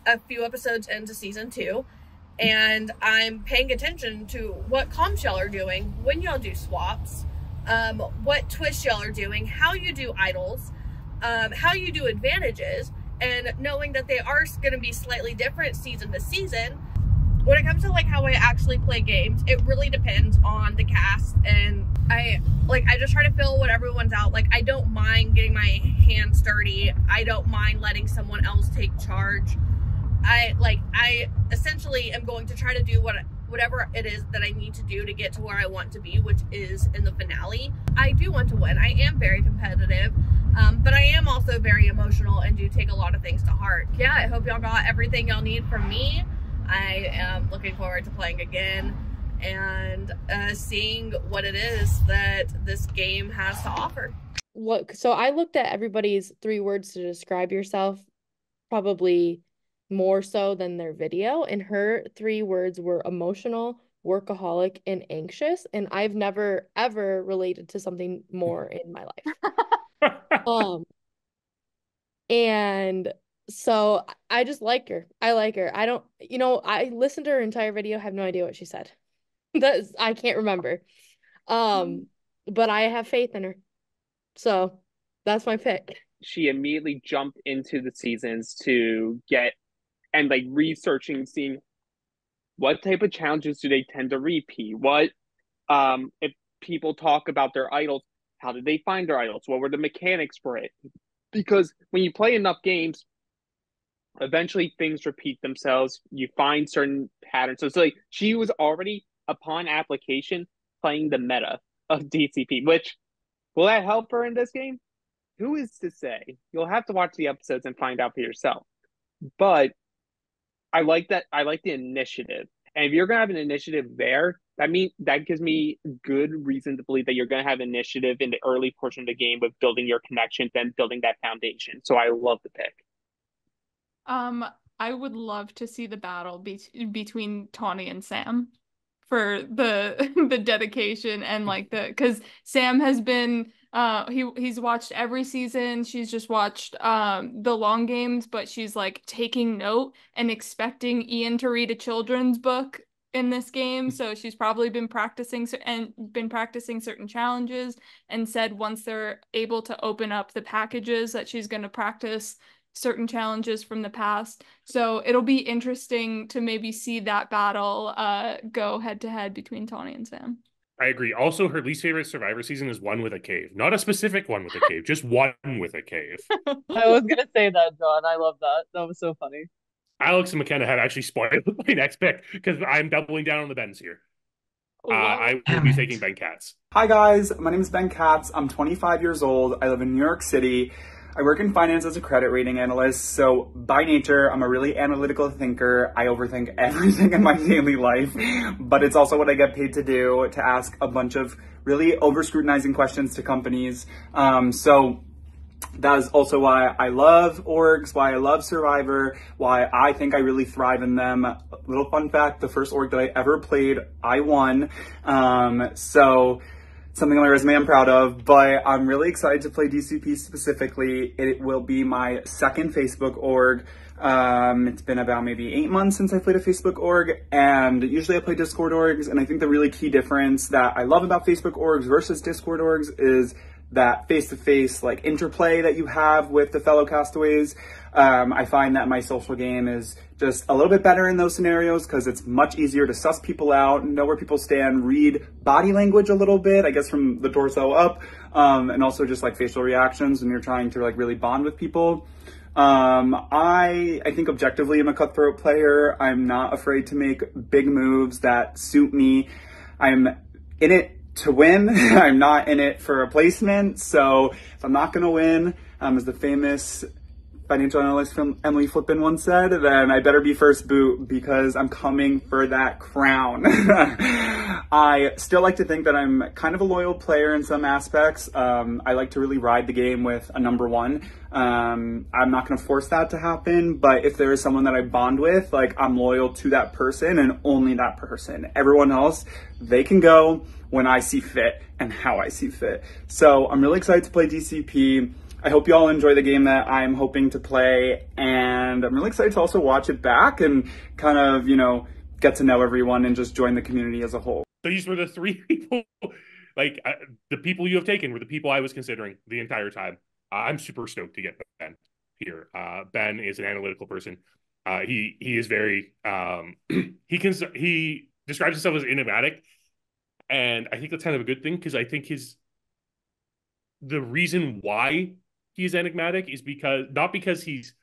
R: a few episodes into season 2. And I'm paying attention to what comps y'all are doing, when y'all do swaps, what twists y'all are doing, how you do idols, how you do advantages, and knowing that they are going to be slightly different season to season. When it comes to like how I actually play games, it really depends on the cast, and I just try to fill what everyone's out. Like, I don't mind getting my hands dirty. I don't mind letting someone else take charge. I essentially am going to try to do whatever it is that I need to do to get to where I want to be, which is in the finale. I do want to win. I am very competitive, but I am also very emotional and do take a lot of things to heart. Yeah, I hope y'all got everything y'all need from me. I am looking forward to playing again and seeing what it is that this game has to offer.
N: So I looked at everybody's 3 words to describe yourself, probably more so than their video, and her 3 words were emotional, workaholic, and anxious, and I've never ever related to something more in my life. And so I just like her. I like her. I don't, I listened to her entire video, have no idea what she said. I can't remember. But I have faith in her. So that's my pick.
C: She immediately jumped into the seasons to get and like researching, seeing what type of challenges do they tend to repeat? What if people talk about their idols, how did they find their idols? What were the mechanics for it? Because when you play enough games, eventually things repeat themselves. You find certain patterns. So it's like she was already, upon application, playing the meta of DCP, which will that help her in this game? Who is to say? You'll have to watch the episodes and find out for yourself. But I like that. I like the initiative. And if you're going to have an initiative there, that gives me good reason to believe that you're going to have initiative in the early portion of the game with building your connections and building that foundation. So I love the pick.
F: I would love to see the battle between Tawni and Sam for the the dedication and like because Sam has been he's watched every season. She's just watched the long games, but she's like taking note and expecting Ian to read a children's book in this game. So she's probably been practicing certain challenges, and said once they're able to open up the packages that she's going to practice certain challenges from the past. So it'll be interesting to maybe see that battle go head to head between Tawni and Sam.
A: I agree. Also, her least favorite Survivor season is one with a cave. Not a specific one with a cave, just one with a cave.
D: I was gonna say that, John. I love that. That was so funny.
A: Alex and McKenna have actually spoiled my next pick because I'm doubling down on the Bens here. I will be taking Ben Katz.
S: Hi guys, my name is Ben Katz. I'm 25 years old. I live in New York City. I work in finance as a credit rating analyst. So by nature, I'm a really analytical thinker. I overthink everything in my daily life, but it's also what I get paid to do, to ask a bunch of really over-scrutinizing questions to companies. So that is also why I love orgs, why I love Survivor, why I think I really thrive in them. Little fun fact, the first org that I ever played, I won. So something on my resume I'm proud of, but I'm really excited to play DCP specifically. It will be my second Facebook org. It's been about maybe 8 months since I played a Facebook org, and usually I play Discord orgs, and I think the really key difference that I love about Facebook orgs versus Discord orgs is that face-to-face like interplay that you have with the fellow castaways. I find that my social game is just a little bit better in those scenarios because it's much easier to suss people out, know where people stand, read body language a little bit, I guess from the torso up, and also just like facial reactions when you're trying to like really bond with people. I think objectively I'm a cutthroat player. I'm not afraid to make big moves that suit me. I'm in it to win. I'm not in it for a placement. So if I'm not going to win, as the famous financial analyst from Emily Flippin once said, then I better be first boot because I'm coming for that crown. I still like to think that I'm kind of a loyal player in some aspects. I like to really ride the game with a number one. I'm not going to force that to happen, but if there is someone that I bond with, like I'm loyal to that person and only that person. Everyone else, they can go when I see fit and how I see fit. So I'm really excited to play DCP. I hope you all enjoy the game that I'm hoping to play, and I'm really excited to also watch it back and kind of, you know, get to know everyone and just join the community as a whole.
A: So these were the three people, like the people you have taken were the people I was considering the entire time. I'm super stoked to get Ben here. Ben is an analytical person. He is very, he describes himself as enigmatic, and I think that's kind of a good thing because I think the reason why he's enigmatic is not because he's,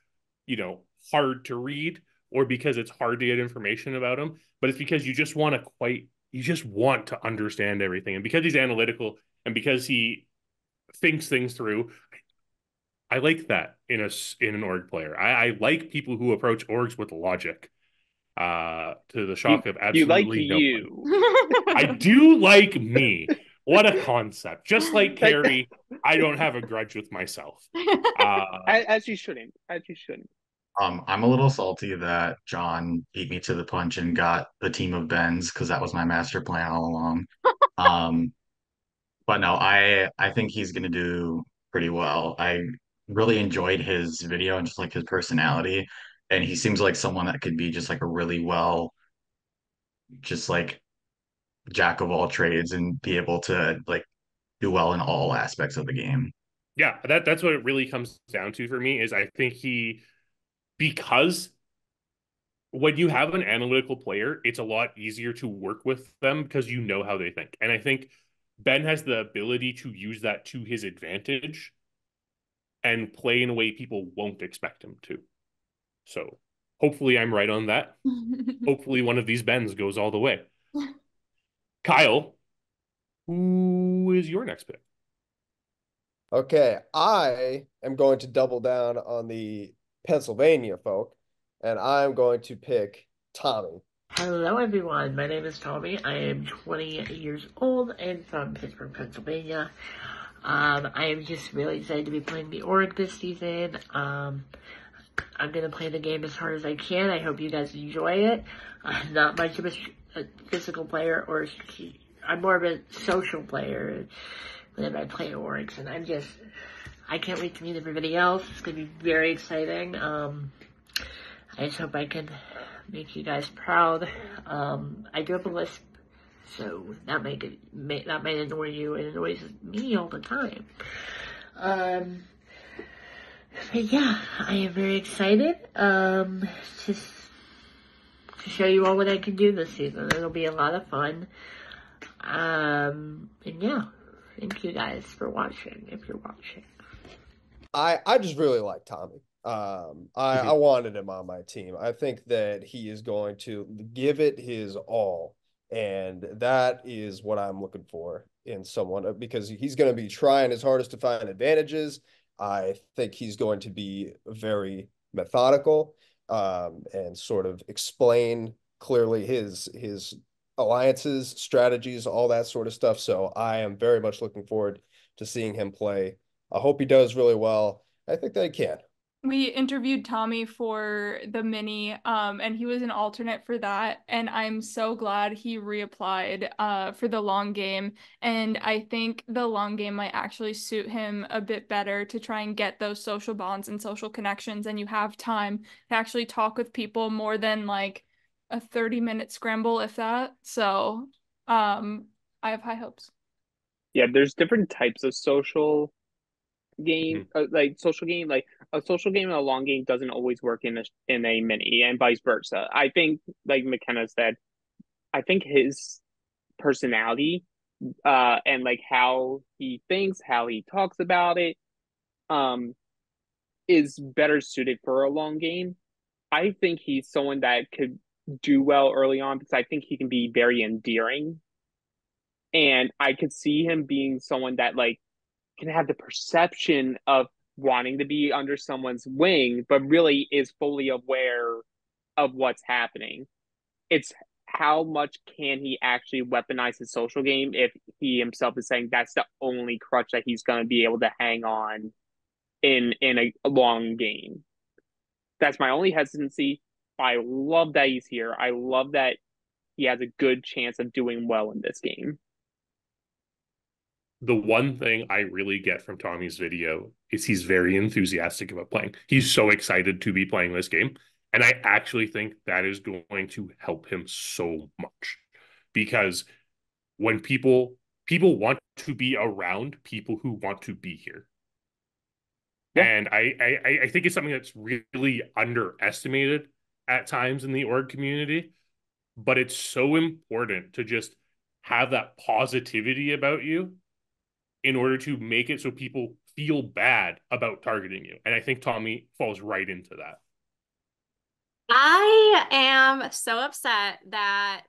A: you know, hard to read or because it's hard to get information about him, but it's because you just want to understand everything. And because he's analytical and because he thinks things through, I like that in an org player. I like people who approach orgs with logic. To the shock of absolutely no one. I do like me. What a concept. Just like Carrie, I don't have a grudge with myself.
C: As you shouldn't. As you shouldn't.
G: I'm a little salty that John beat me to the punch and got the team of Bens because that was my master plan all along. But no, I think he's going to do pretty well. I really enjoyed his video and just like his personality. And he seems like someone that could be just like a really just like jack of all trades and be able to like do well in all aspects of the game.
A: Yeah, that's what it really comes down to for me is I think because when you have an analytical player, it's a lot easier to work with them because you know how they think. And I think Ben has the ability to use that to his advantage and play in a way people won't expect him to. So hopefully I'm right on that. Hopefully one of these Bens goes all the way. Kyle, who is your next pick?
K: Okay, I am going to double down on the Pennsylvania folk, and I'm going to pick Tommy.
T: Hello everyone, my name is Tommy. I am 20 years old and from Pittsburgh, Pennsylvania. I am just really excited to be playing the org this season. I'm going to play the game as hard as I can. I hope you guys enjoy it. I'm not much of a physical player, or I'm more of a social player when I play orgs, and I can't wait to meet everybody else. It's going to be very exciting. I just hope I can make you guys proud. I do have a lisp, so that might annoy you. It annoys me all the time. But yeah, I am very excited to show you all what I can do this season. It'll be a lot of fun. And yeah, thank you guys for watching, if you're watching.
K: I just really like Tommy. I wanted him on my team. I think that he is going to give it his all, and that is what I'm looking for in someone, because he's going to be trying his hardest to find advantages. I think he's going to be very methodical, and sort of explain clearly his alliances, strategies, all that sort of stuff. So I am very much looking forward to seeing him play. I hope he does really well. I think that he can.
F: We interviewed Tommy for the mini, and he was an alternate for that. And I'm so glad he reapplied for the long game. And I think the long game might actually suit him a bit better to try and get those social bonds and social connections. And you have time to actually talk with people more than like a 30-minute scramble, if that. So I have high hopes.
C: Yeah, there's different types of social game, like social game. Like a social game and a long game doesn't always work in a mini, and vice versa. I think, like McKenna said, I think his personality, and like how he thinks, how he talks about it, is better suited for a long game. I think he's someone that could do well early on, because I think he can be very endearing, and I could see him being someone that like can have the perception of wanting to be under someone's wing, but really is fully aware of what's happening. It's how much can he actually weaponize his social game if he himself is saying that's the only crutch that he's going to be able to hang on in a long game. That's my only hesitancy. I love that he's here. I love that he has a good chance of doing well in this game.
A: The one thing I really get from Tommy's video is he's very enthusiastic about playing. He's so excited to be playing this game. And I actually think that is going to help him so much, because when people want to be around people who want to be here. Yeah. And I think it's something that's really underestimated at times in the org community, but it's so important to just have that positivity about you in order to make it so people feel bad about targeting you. And I think Tommy falls right into that.
B: I am so upset that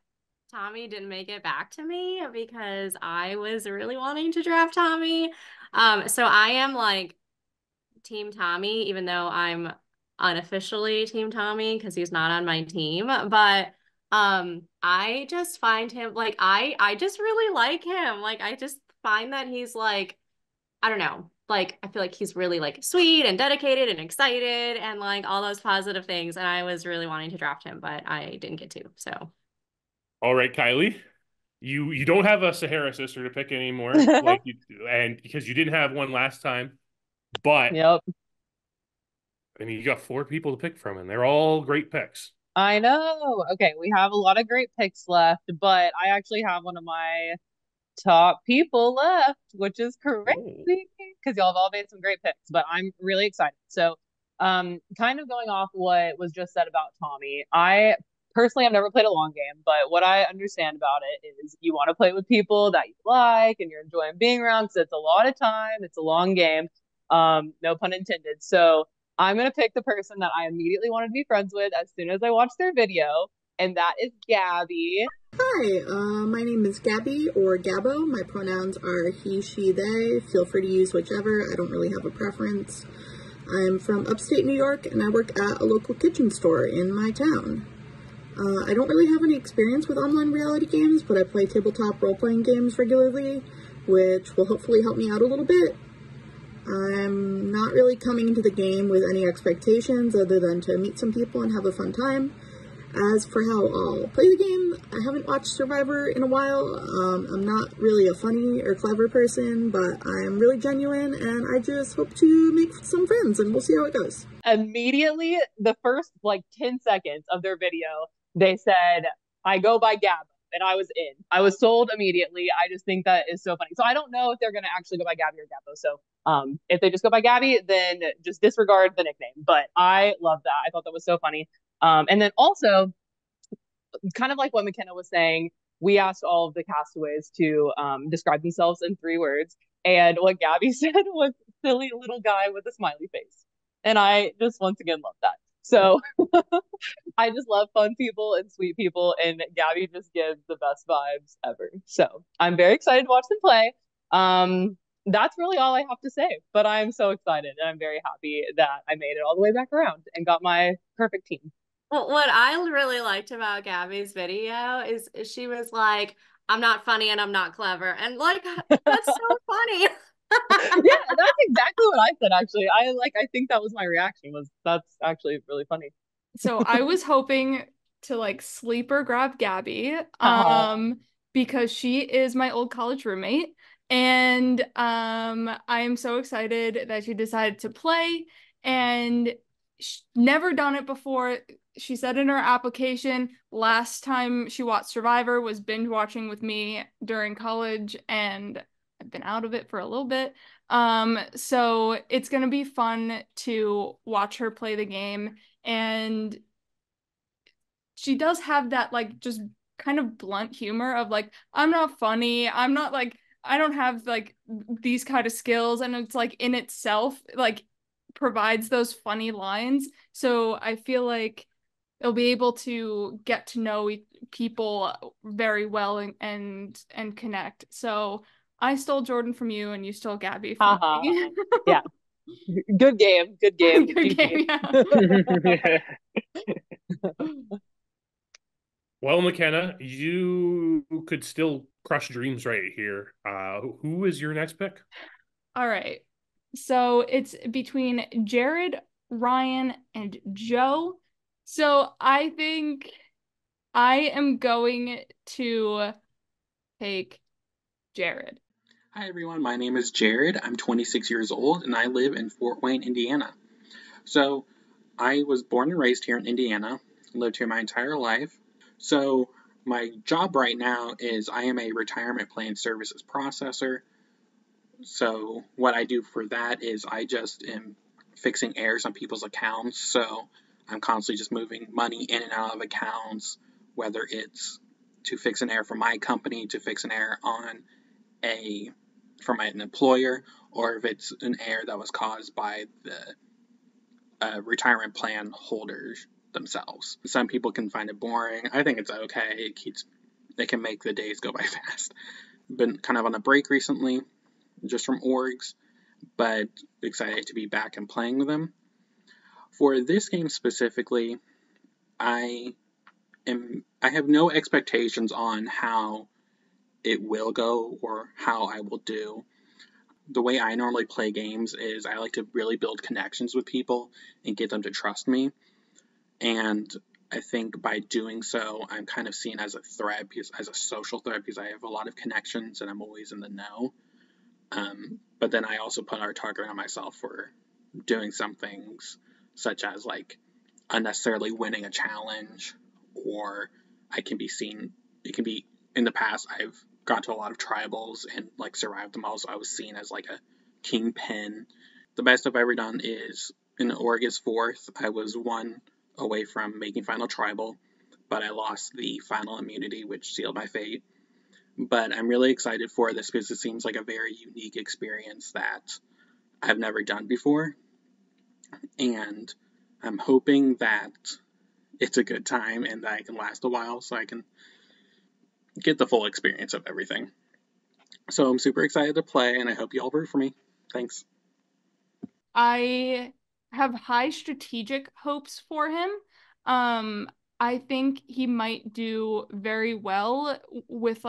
B: Tommy didn't make it back to me, because I was really wanting to draft Tommy. So I am like Team Tommy, even though I'm unofficially Team Tommy because he's not on my team. But I just find him like I just really like him. Like I just find that he's like, I don't know, like I feel like he's really like sweet and dedicated and excited and like all those positive things, and I was really wanting to draft him, but I didn't get to. So
A: all right, Kylie, you don't have a Sahara sister to pick anymore, like and because you didn't have one last time, but
D: yep,
A: I mean you got 4 people to pick from, and they're all great picks.
D: I know. Okay, we have a lot of great picks left, but I actually have one of my top people left, which is crazy because y'all have all made some great picks, but I'm really excited. So kind of going off what was just said about Tommy, I personally have never played a long game, but what I understand about it is you want to play with people that you like and you're enjoying being around, because it's a lot of time, it's a long game, no pun intended. So I'm going to pick the person that I immediately wanted to be friends with as soon as I watched their video, and that is Gabby.
U: Hi, my name is Gabby, or Gabbo. My pronouns are he, she, they. Feel free to use whichever. I don't really have a preference. I'm from upstate New York, and I work at a local kitchen store in my town. I don't really have any experience with online reality games, but I play tabletop role-playing games regularly, which will hopefully help me out a little bit. I'm not really coming into the game with any expectations other than to meet some people and have a fun time. As for how I'll play the game, I haven't watched Survivor in a while. I'm not really a funny or clever person, but I'm really genuine, and I just hope to make some friends, and we'll see how it goes.
D: Immediately, the first 10 seconds of their video, they said, I go by Gab, and I was in. I was sold immediately. I just think that is so funny. So I don't know if they're going to actually go by Gabby or Gabbo. So if they just go by Gabby, then just disregard the nickname. But I love that. I thought that was so funny. And then also, kind of like what McKenna was saying, we asked all of the castaways to describe themselves in 3 words. And what Gabby said was silly little guy with a smiley face. And I just once again love that. So I just love fun people and sweet people. And Gabby just gives the best vibes ever. So I'm very excited to watch them play. That's really all I have to say. But I'm so excited. And I'm very happy that I made it all the way back around and got my perfect team.
B: Well, what I really liked about Gabby's video is she was like, I'm not funny and I'm not clever. And that's so funny.
D: Yeah, that's exactly what I said, actually. I think that was my reaction, that's actually really funny.
F: So I was hoping to sleeper grab Gabby because she is my old college roommate. And I am so excited that she decided to play, and never done it before. She said in her application last time she watched Survivor was binge watching with me during college, and I've been out of it for a little bit. So it's gonna be fun to watch her play the game, and she does have that just kind of blunt humor of I'm not funny, I'm not I don't have these kind of skills, and it's in itself provides those funny lines. So I feel like they'll be able to get to know people very well and connect. So I stole Jordyn from you, and you stole Gabby from me.
D: Yeah. Good game. Good game.
F: Good game, yeah.
A: Well, McKenna, you could still crush dreams right here. Who is your next pick?
F: All right. So it's between Jared, Ryan, and Joe. So I think I am going to take Jared.
E: Hi, everyone. My name is Jared. I'm 26 years old, and I live in Fort Wayne, Indiana. So I was born and raised here in Indiana, lived here my entire life. So my job right now is I am a retirement plan services processor. So what I do for that is I just am fixing errors on people's accounts. So I'm constantly just moving money in and out of accounts, whether it's to fix an error for my company, to fix an error on from an employer, or if it's an error that was caused by the retirement plan holders themselves. Some people can find it boring. I think it's okay. It can make the days go by fast. Been kind of on a break recently, just from orgs, but excited to be back and playing with them. For this game specifically, I have no expectations on how it will go or how I will do. The way I normally play games is I like to really build connections with people and get them to trust me. And I think by doing so, I'm kind of seen as a threat, as a social threat, because I have a lot of connections and I'm always in the know. But then I also put our target on myself for doing some things, such as unnecessarily winning a challenge, or it can be in the past I've got to a lot of tribals and survived them all, so I was seen as a kingpin. The best I've ever done is in Oregon's 4th. I was 1 away from making final tribal, but I lost the final immunity, which sealed my fate. But I'm really excited for this because it seems like a very unique experience that I've never done before. And I'm hoping that it's a good time and that I can last a while so I can get the full experience of everything. So I'm super excited to play, and I hope you all root for me. Thanks.
F: I have high strategic hopes for him. I think he might do very well with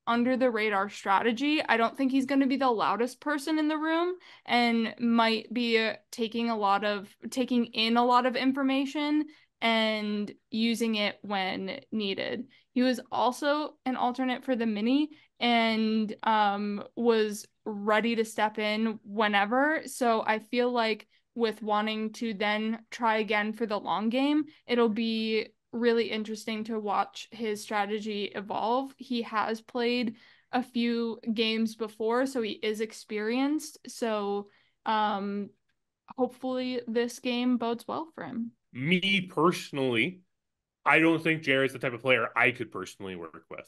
F: under the radar strategy. I don't think he's going to be the loudest person in the room and might be taking in a lot of information and using it when needed. He was also an alternate for the mini and was ready to step in whenever. So I feel like with wanting to then try again for the long game, it'll be really interesting to watch his strategy evolve. He has played a few games before, so he is experienced. So hopefully this game bodes well for him.
A: Me personally, I don't think Jared's the type of player I could personally work with.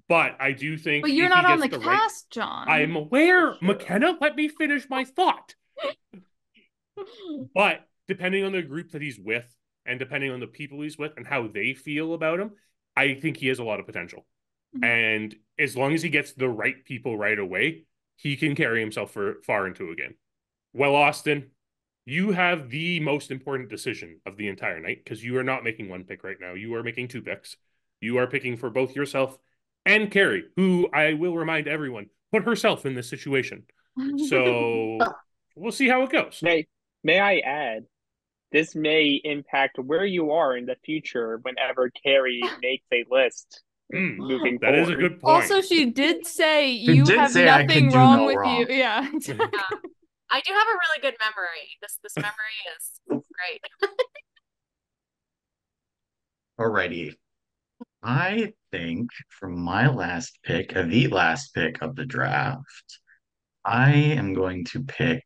A: But I do think
F: But you're not on the cast, John.
A: I'm aware. McKenna, let me finish my thought. But depending on the group that he's with and depending on the people he's with and how they feel about him, I think he has a lot of potential. Mm-hmm. And as long as he gets the right people right away, he can carry himself far into a game. Well, Austin, you have the most important decision of the entire night because you are not making one pick right now. You are making two picks. You are picking for both yourself and Carrie, who I will remind everyone put herself in this situation. So we'll see how it goes.
C: May I add, this may impact where you are in the future whenever Carrie makes a list moving forward.
A: That is a good point.
F: Also, she did say you have nothing wrong with you. Yeah.
B: I do have a really good memory. This memory is great.
G: Alrighty. I think for my last pick, the last pick of the draft, I am going to pick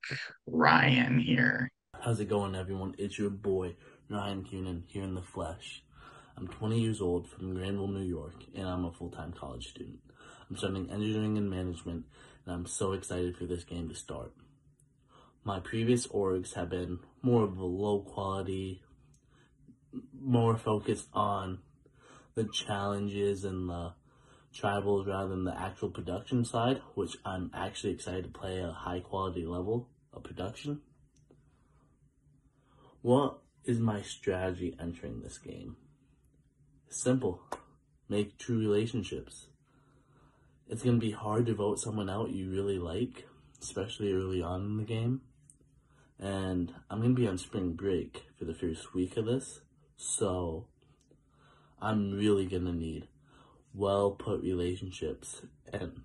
G: Ryan here.
H: How's it going, everyone? It's your boy, Ryan Kunen, here in the flesh. I'm 20 years old from Granville, New York, and I'm a full-time college student. I'm studying engineering and management, and I'm so excited for this game to start. My previous orgs have been more of a low quality, more focused on the challenges and the tribals rather than the actual production side, which I'm actually excited to play a high quality level of production. What is my strategy entering this game? Simple. Make true relationships. It's going to be hard to vote someone out you really like, especially early on in the game. And I'm going to be on spring break for the first week of this, so I'm really going to need well-put relationships and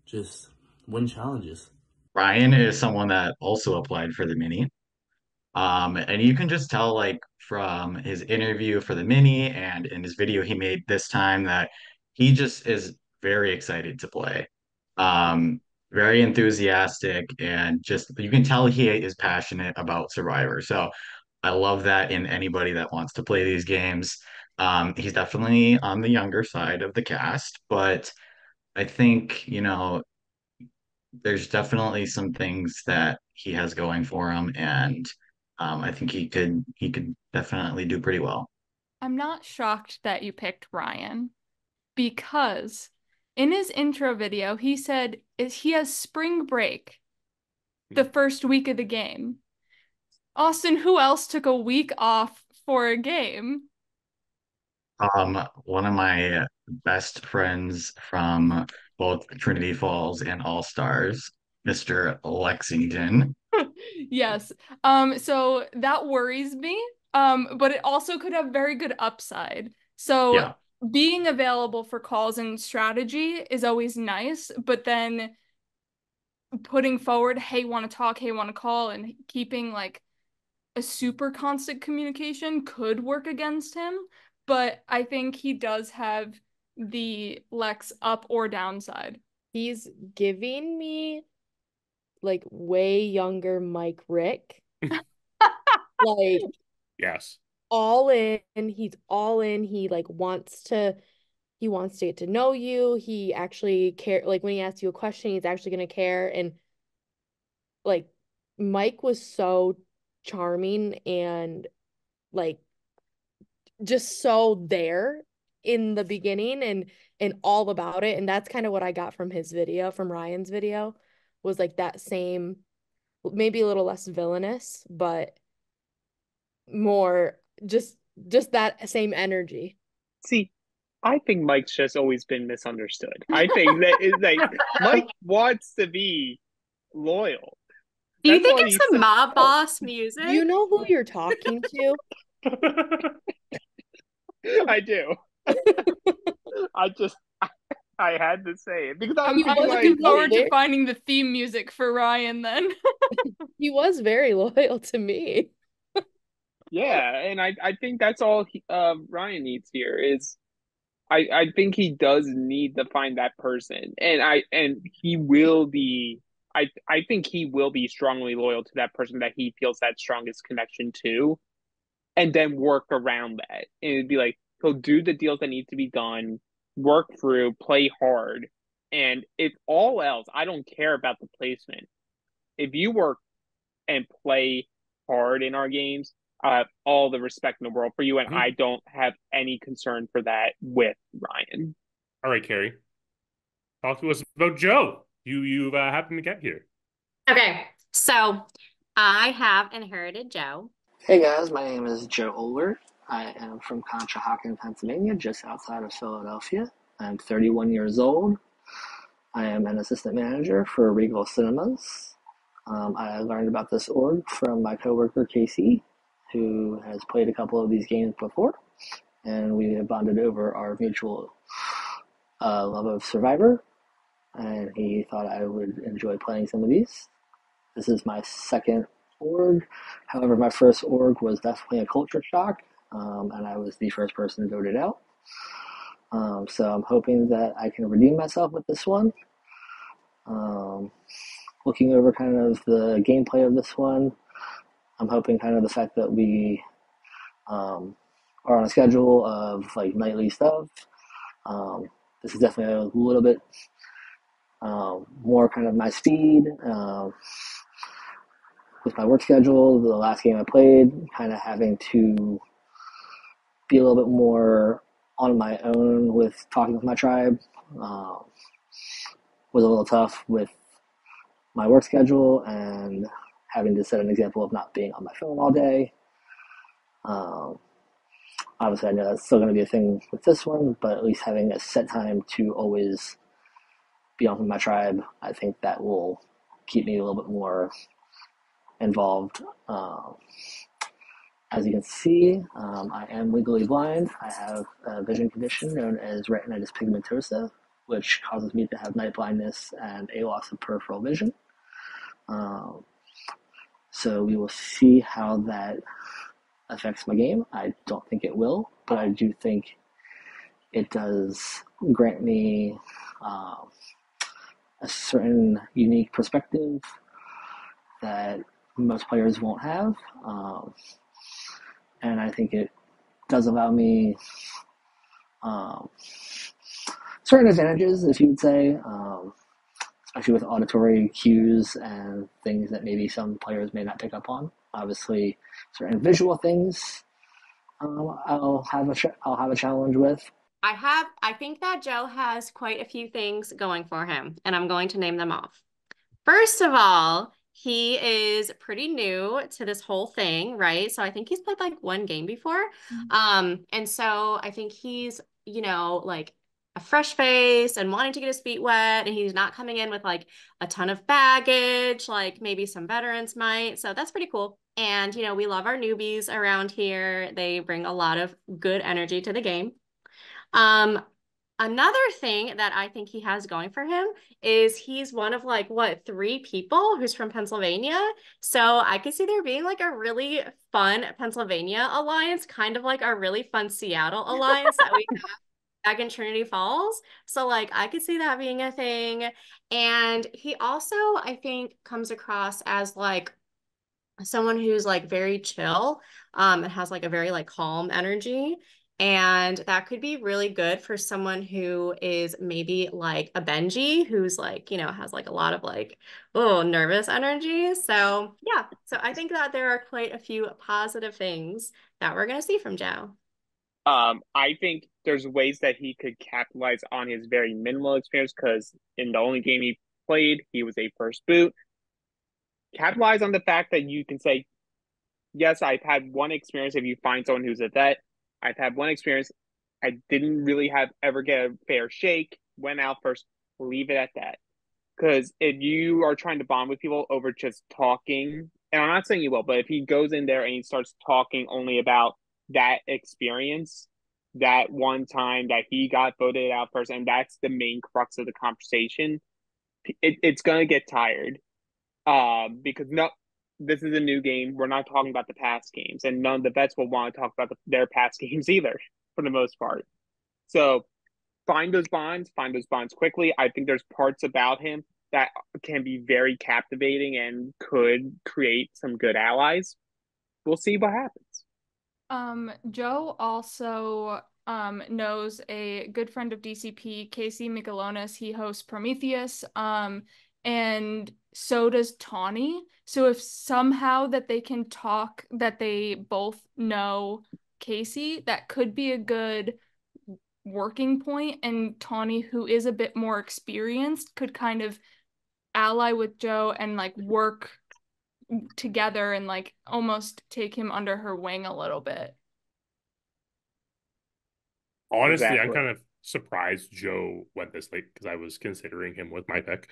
H: just win challenges.
G: Ryan is someone that also applied for the mini. And you can just tell, like, from his interview for the mini and in his video he made this time that he just is very excited to play. Very enthusiastic, and just you can tell he is passionate about Survivor. So I love that in anybody that wants to play these games. He's definitely on the younger side of the cast, but I think, there's definitely some things that he has going for him, and I think he could definitely do pretty well.
F: I'm not shocked that you picked Ryan because in his intro video, he said he has spring break the first week of the game. Austin, who else took a week off for a game?
G: One of my best friends from both Trinity Falls and All Stars, Mr. Lexington.
F: Yes. So that worries me. But it also could have very good upside. So yeah. Being available for calls and strategy is always nice, but then putting forward, hey, want to talk, hey, want to call, and keeping like a super constant communication could work against him. But I think he does have the Lex up or downside.
N: He's giving me like way younger Mike Rick. Like,
A: yes.
N: All in. He's all in. He like wants to get to know you. He actually care, like when he asks you a question, he's actually gonna care. And like Mike was so charming and like just so there in the beginning and all about it. And that's kind of what I got from his video, from Ryan's video, was like that same, maybe a little less villainous, but more just that same energy.
C: See, I think Mike's just always been misunderstood. I think that is like Mike wants to be loyal.
B: Do you
C: That's
B: think
C: all
B: it's
C: he
B: the
C: said.
B: mob boss music?
N: Do you know who you're talking to?
C: I do. I had to say it because
F: I'm
C: thinking
F: looking forward to
N: there.
F: finding the theme music for Ryan then.
N: He was very loyal to me.
C: yeah, and I think that's all Ryan needs here is I think he does need to find that person, and he will be. I think he will be strongly loyal to that person that he feels that strongest connection to, and then work around that. And it'd be like he'll do the deals that need to be done, work through, play hard, and if all else, I don't care about the placement. If you work and play hard in our games, all the respect in the world for you, and I don't have any concern for that with Ryan.
A: All right, Carrie, talk to us about Joe. You happened to get here.
B: Okay, so I have inherited Joe.
I: Hey guys, my name is Joe Oehlert. I am from Conshohocken, Pennsylvania, just outside of Philadelphia. I'm 31 years old. I am an assistant manager for Regal Cinemas. I learned about this org from my coworker Casey, who has played a couple of these games before, and we have bonded over our mutual love of Survivor, and he thought I would enjoy playing some of these. This is my second org. However, my first org was definitely a culture shock, and I was the first person voted out. So I'm hoping that I can redeem myself with this one. Looking over kind of the gameplay of this one, I'm hoping kind of the fact that we are on a schedule of like nightly stuff. This is definitely a little bit more kind of my speed. With my work schedule, the last game I played, kind of having to be a little bit more on my own with talking with my tribe was a little tough with my work schedule and having to set an example of not being on my phone all day. Obviously, I know that's still going to be a thing with this one, but at least having a set time to always be on with my tribe, I think that will keep me a little bit more involved. As you can see, I am legally blind. I have a vision condition known as retinitis pigmentosa, which causes me to have night blindness and a loss of peripheral vision. So we will see how that affects my game. I don't think it will, but I do think it does grant me a certain unique perspective that most players won't have. And I think it does allow me certain advantages, if you would say, especially with auditory cues and things that maybe some players may not pick up on. Obviously, certain visual things I'll have a challenge with.
B: I think that Joe has quite a few things going for him, and I'm going to name them off. First of all, he is pretty new to this whole thing, right? So I think he's played like one game before. And so I think he's, like a fresh face and wanting to get his feet wet, and he's not coming in with like a ton of baggage, like maybe some veterans might. So that's pretty cool. And, we love our newbies around here. They bring a lot of good energy to the game. Another thing that I think he has going for him is he's one of like, what, 3 people who's from Pennsylvania. So I could see there being like a really fun Pennsylvania alliance, kind of like our really fun Seattle alliance that we have back in Trinity Falls. So like I could see that being a thing. And he also, I think, comes across as like someone who's like very chill, and has like a very like calm energy. And that could be really good for someone who is maybe like a Benji, who's like, has like a lot of like, nervous energy. So yeah, so I think that there are quite a few positive things that we're going to see from Joe.
C: I think there's ways that he could capitalize on his very minimal experience, because in the only game he played, he was a first boot. Capitalize on the fact that you can say, yes, I've had one experience. If you find someone who's a vet, I've had one experience. I didn't really ever get a fair shake, went out first, leave it at that. Because if you are trying to bond with people over just talking, and I'm not saying you will, but if he goes in there and he starts talking only about that experience, that one time that he got voted out first, and that's the main crux of the conversation, it's going to get tired. Because no, this is a new game. We're not talking about the past games, and none of the vets will want to talk about their past games either, for the most part. So find those bonds quickly. I think there's parts about him that can be very captivating and could create some good allies. We'll see what happens.
F: Joe also knows a good friend of DCP, Casey Michalonis. He hosts Prometheus. And so does Tawni. So if somehow that they can talk, that they both know Casey, that could be a good working point. And Tawni, who is a bit more experienced, could kind of ally with Joe and like work together and like almost take him under her wing a little bit.
A: Honestly,
C: Exactly.
A: I'm kind of surprised Joe went this late because I was considering him with my pick.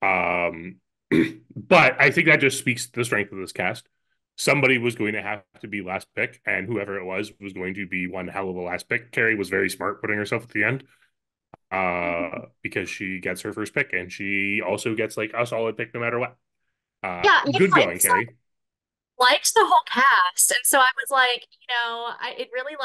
A: But I think that just speaks to the strength of this cast. Somebody was going to have to be last pick, and whoever it was going to be one hell of a last pick. Carrie was very smart putting herself at the end, because she gets her first pick, and she also gets like a solid pick no matter what. Good going, Carrie.
B: Liked the whole cast, and so I was like, it really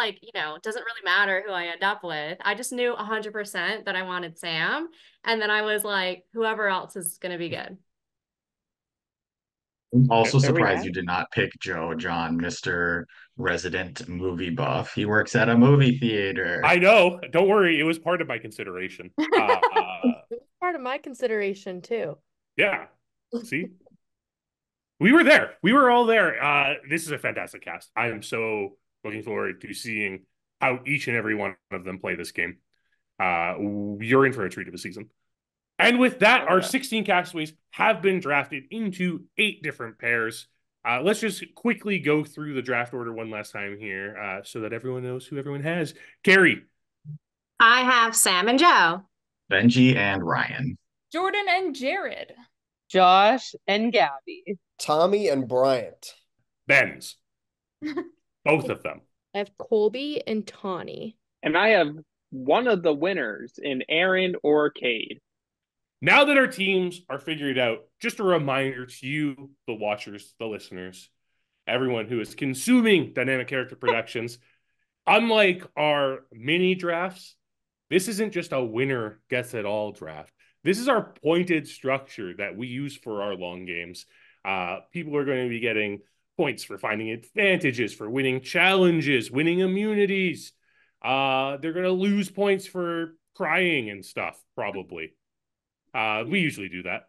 B: doesn't really matter who I end up with. I just knew 100% that I wanted Sam, and then I was like, whoever else is gonna be good.
G: I'm also surprised you did not pick Joe, John, Mr. Resident Movie Buff. He works at a movie theater.
A: I know. Don't worry. It was part of my consideration.
N: It was part of my consideration too.
A: Yeah. See? We were there. We were all there. This is a fantastic cast. I am so looking forward to seeing how each and every one of them play this game. You're in for a treat of a season. And with that, our 16 castaways have been drafted into 8 different pairs. Let's just quickly go through the draft order one last time here, so that everyone knows who everyone has. Carrie.
B: I have Sam and Joe.
G: Benji and Ryan.
F: Jordyn and Jared.
D: Josh and Gabby.
K: Tommy and Bryant.
A: Benz. Both of them.
N: I have Kolby and Tawni.
C: And I have one of the winners in Erin or Cade.
A: Now that our teams are figured out, just a reminder to you, the watchers, the listeners, everyone who is consuming Dynamic Character Productions, unlike our mini drafts, this isn't just a winner gets it all draft. This is our pointed structure that we use for our long games. People are going to be getting points for finding advantages, for winning challenges, winning immunities. They're going to lose points for crying and stuff, probably. We usually do that,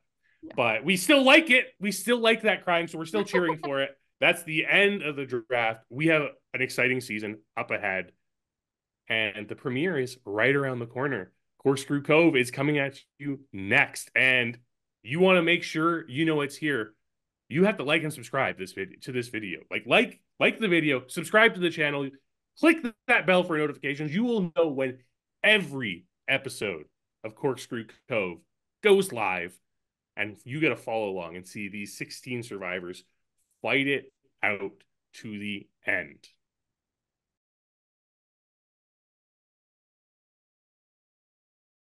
A: but we still like it. We still like that crying, so we're still cheering for it. That's the end of the draft. We have an exciting season up ahead, and the premiere is right around the corner. Corkscrew Cove is coming at you next, and you want to make sure you know it's here. You have to like and subscribe to this video. Like the video, subscribe to the channel, click that bell for notifications. You will know when every episode of Corkscrew Cove goes live, and you get to follow along and see these 16 survivors fight it out to the end.